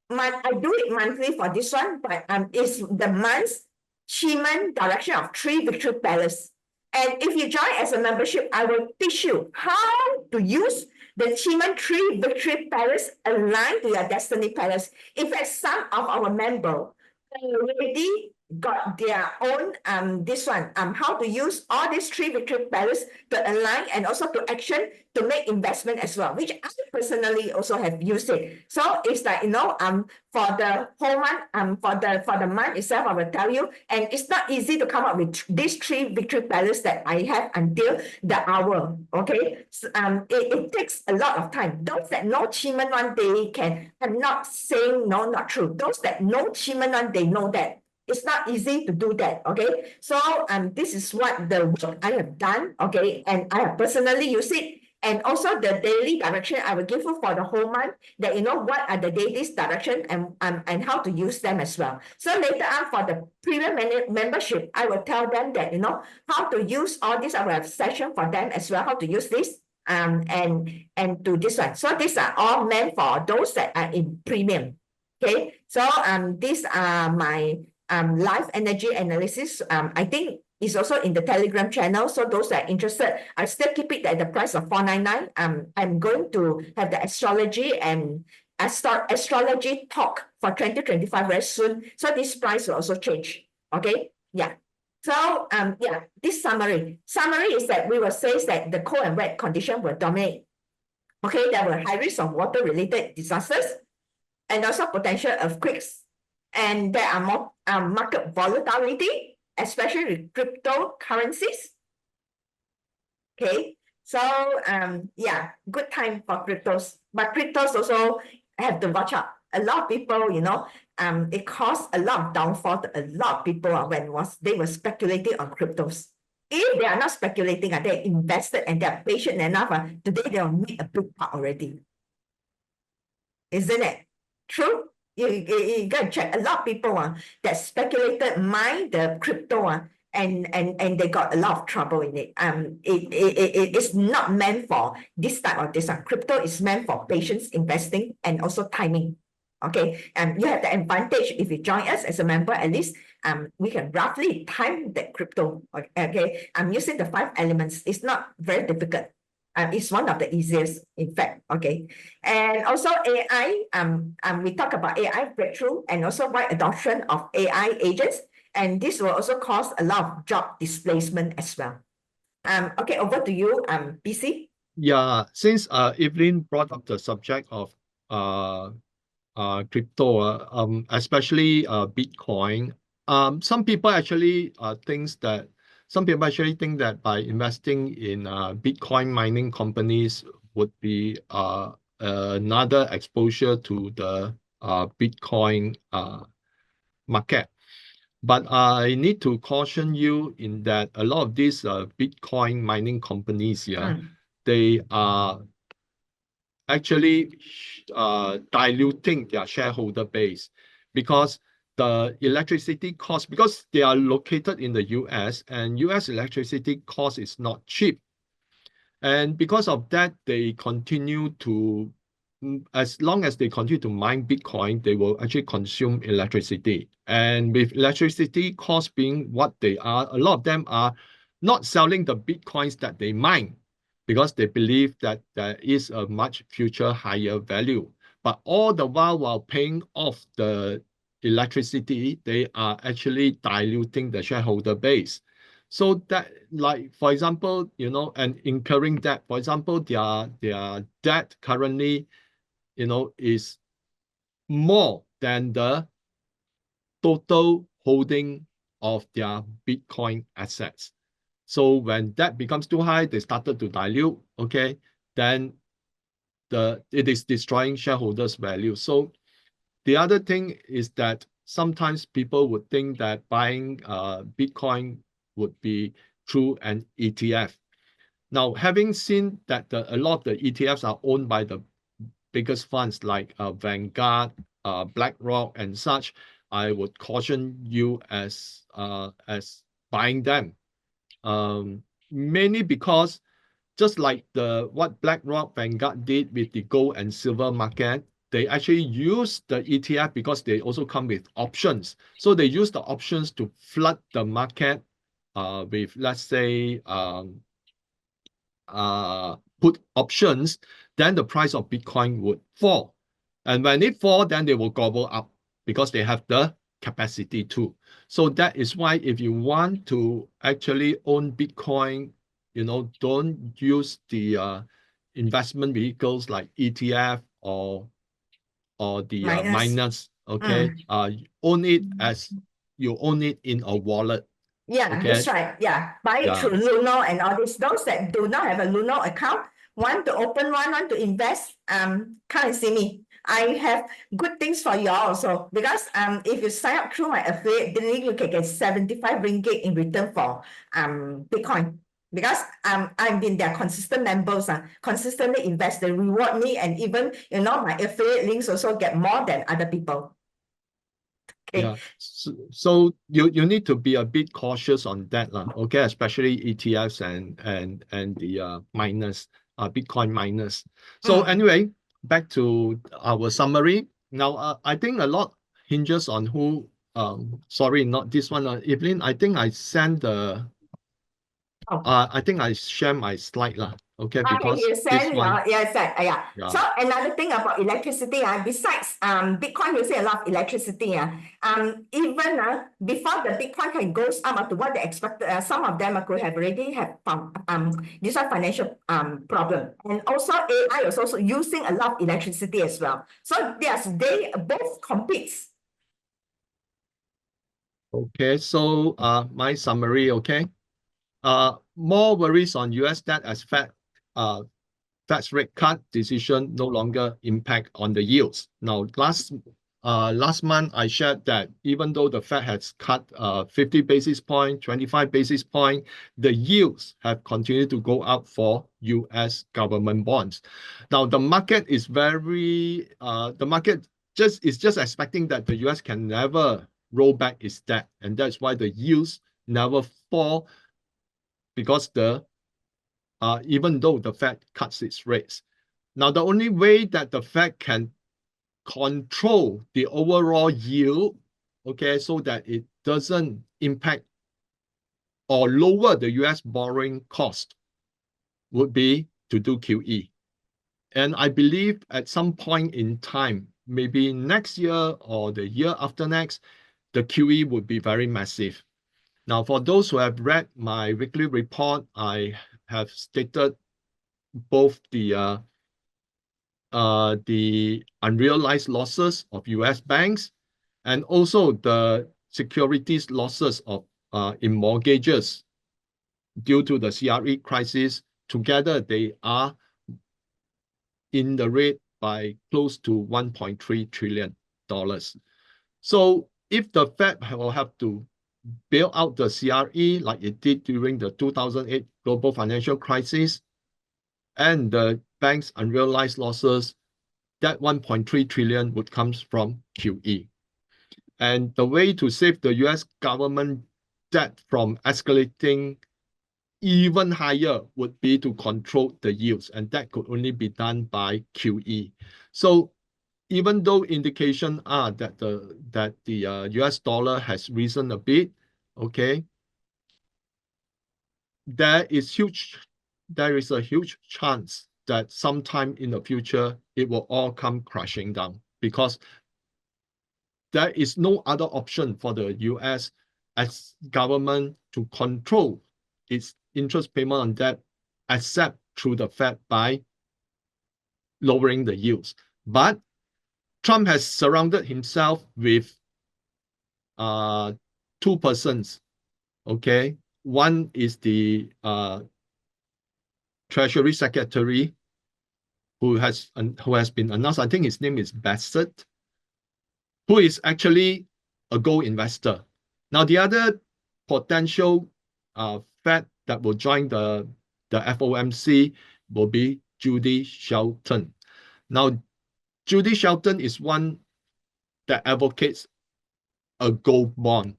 I do it monthly for this one, but it's the month's Shiman direction of 3 Victory Palace. And if you join as a membership, I will teach you how to use The achievement 3 victory pillars align to your destiny pillars. In fact, some of our members already got their own how to use all these 3 victory pillars to align and also to action to make investment as well, which I personally also have used it. So it's like, for the whole month, for the month itself, I will tell you, and it's not easy to come up with these 3 victory pillars that I have until the hour. Okay, so, it takes a lot of time. Those that know achievement one, they can. I'm not saying no, not true. Those that know achievement one, they know that it's not easy to do that. Okay, so this is what the work I have done. Okay, and I have personally used it. And also the daily direction I will give you for the whole month, that what are the daily direction and how to use them as well. So later on for the premium membership, I will tell them that how to use all this. I will have session for them as well, how to use this and do this one. So these are all meant for those that are in premium. Okay, so these are my life energy analysis. I think it's also in the Telegram channel. So those that are interested, I still keep it at the price of $4.99. I'm going to have the astrology and astrology talk for 2025 very soon. So this price will also change. Okay, yeah. So this summary is that we will say that the cold and wet condition will dominate. Okay, there were high risk of water-related disasters and also potential earthquakes, and there are more market volatility, especially with cryptocurrencies. Okay, so good time for cryptos, but cryptos also have to watch out. A lot of people, it caused a lot of downfall to a lot of people when they were speculating on cryptos. If they are not speculating, they're invested and they're patient enough, today they'll make a big part already. Isn't it true? You got to check. A lot of people that speculated mine the crypto and they got a lot of trouble in it. It's not meant for this type of this. Crypto is meant for patience investing and also timing. Okay, and you have the advantage if you join us as a member. At least we can roughly time the crypto. Okay, I'm using the 5 elements. It's not very difficult. It's one of the easiest, in fact. Okay, and also AI. We talk about AI breakthrough and also wide adoption of AI agents, and this will also cause a lot of job displacement as well. Okay, over to you, BC. Yeah, since Evelyn brought up the subject of crypto, especially Bitcoin, some people actually think that by investing in Bitcoin mining companies would be another exposure to the Bitcoin market. But I need to caution you in that a lot of these Bitcoin mining companies, they are actually diluting their shareholder base, because the electricity cost, because they are located in the US, and US electricity cost is not cheap. And because of that, they continue to, as long as they continue to mine Bitcoin, they will actually consume electricity. And with electricity costs being what they are, a lot of them are not selling the Bitcoins that they mine, because they believe that there is a much future higher value. But all the while paying off the electricity, they are actually diluting the shareholder base. So that, like, for example, and incurring debt, for example, their debt currently, is more than the total holding of their Bitcoin assets. So when that becomes too high, they started to dilute, okay, then it is destroying shareholders' value. So the other thing is that sometimes people would think that buying Bitcoin would be through an ETF. Now, having seen that a lot of the ETFs are owned by the biggest funds like Vanguard, BlackRock, and such, I would caution you as buying them. Mainly because just like what BlackRock, Vanguard did with the gold and silver market, they actually use the ETF because they also come with options. So they use the options to flood the market with, let's say, put options then the price of Bitcoin would fall. And when it fall, then they will gobble up because they have the capacity too. So that is why if you want to actually own Bitcoin, you know, don't use the investment vehicles like ETF or the miners, okay? Own it as you own it in a wallet. Yeah, okay? that's right. Yeah, buy it through Luno and all this. Those that do not have a Luno account, want to open one, want to invest, come and see me. I have good things for you all also, because if you sign up through my affiliate, then you can get 75 ringgit in return for Bitcoin. Because I've been their consistent members, consistently invest, they reward me, and even, you know, my affiliate links also get more than other people. Okay. Yeah, so you need to be a bit cautious on that, okay, especially ETFs and the miners, Bitcoin miners. So anyway, back to our summary. Now, I think a lot hinges on who. Sorry, not this one, Evelyn. I think I sent the. I think I share my slide okay, because you this send one. yeah. Yeah. So another thing about electricity, besides Bitcoin using a lot of electricity, even before the Bitcoin can goes up to what they expected, some of them could have already have this one financial problem, and also AI is also using a lot of electricity as well. So yes, they both competes. Okay, so my summary, okay. More worries on US debt as Fed's rate cut decision no longer impact on the yields. Now, last month I shared that even though the Fed has cut 50 basis point, 25 basis point, the yields have continued to go up for US government bonds. Now, the market is just expecting that the US can never roll back its debt, and that's why the yields never fall, because even though the Fed cuts its rates. Now, the only way that the Fed can control the overall yield, okay, so that it doesn't impact or lower the US borrowing cost, would be to do QE. And I believe at some point in time, maybe next year or the year after next, the QE would be very massive. Now, for those who have read my weekly report, I have stated both the unrealized losses of US banks and also the securities losses of in mortgages due to the CRE crisis. Together, they are in the rate by close to $1.3 trillion. So if the Fed will have to bail out the CRE like it did during the 2008 global financial crisis, and the bank's unrealized losses, that 1.3 trillion would come from QE. And the way to save the US government debt from escalating even higher would be to control the yields, and that could only be done by QE. So even though indications are that the US dollar has risen a bit, okay, there is a huge chance that sometime in the future it will all come crashing down, because there is no other option for the US as government to control its interest payment on debt except through the Fed by lowering the yields. But Trump has surrounded himself with two persons, okay? One is the Treasury Secretary who has been announced. I think his name is Bassett, who is actually a gold investor. Now, the other potential Fed that will join the FOMC will be Judy Shelton. Now, Judy Shelton is one that advocates a gold bond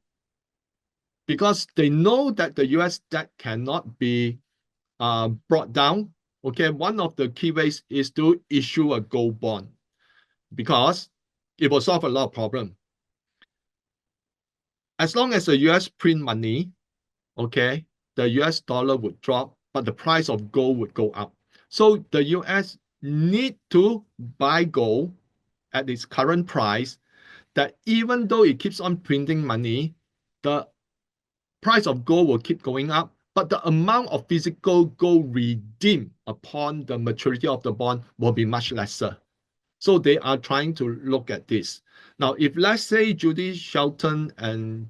because they know that the US debt cannot be brought down. Okay, one of the key ways is to issue a gold bond because it will solve a lot of problems. As long as the US print money, okay, the US dollar would drop, but the price of gold would go up. So the US need to buy gold at its current price, that even though it keeps on printing money, the price of gold will keep going up, but the amount of physical gold redeemed upon the maturity of the bond will be much lesser. So they are trying to look at this. Now, if let's say Judy Shelton and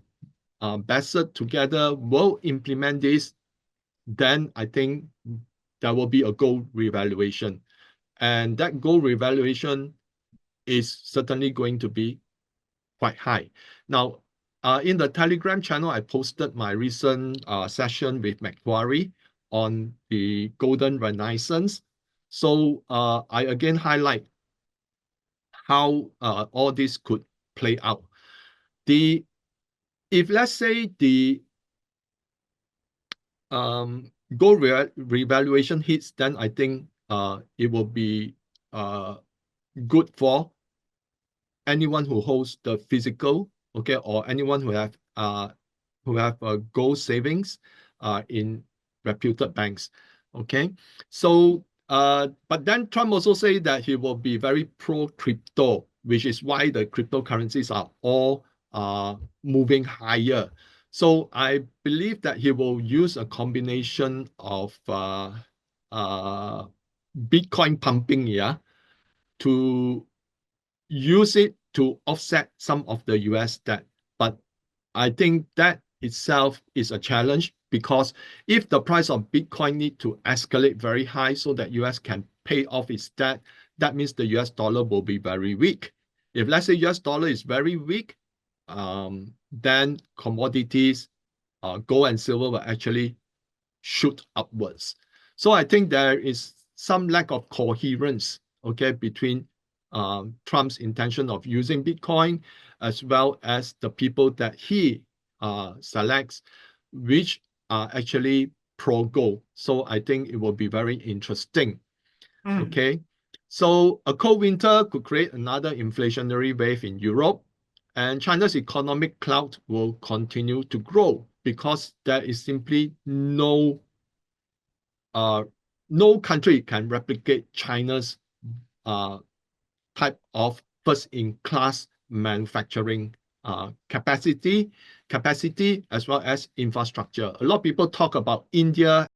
Bassett together will implement this, then I think there will be a gold revaluation. And that gold revaluation is certainly going to be quite high. Now, in the Telegram channel, I posted my recent session with Macquarie on the Golden Renaissance. So I again highlight how all this could play out. If let's say the gold revaluation hits, then I think it will be good for anyone who holds the physical, okay, or anyone who have gold savings in reputed banks, okay. So but then Trump also say that he will be very pro crypto, which is why the cryptocurrencies are all moving higher. So I believe that he will use a combination of Bitcoin pumping, yeah, to use it to offset some of the US debt. But I think that itself is a challenge, because if the price of Bitcoin need to escalate very high so that US can pay off its debt, that means the US dollar will be very weak. If let's say US dollar is very weak, then commodities, gold and silver will actually shoot upwards. So I think there is some lack of coherence, okay, between Trump's intention of using Bitcoin, as well as the people that he selects, which are actually pro-gold. So I think it will be very interesting. Okay, so a cold winter could create another inflationary wave in Europe, and China's economic clout will continue to grow because there is simply no country can replicate China's type of first-in-class manufacturing capacity as well as infrastructure. A lot of people talk about India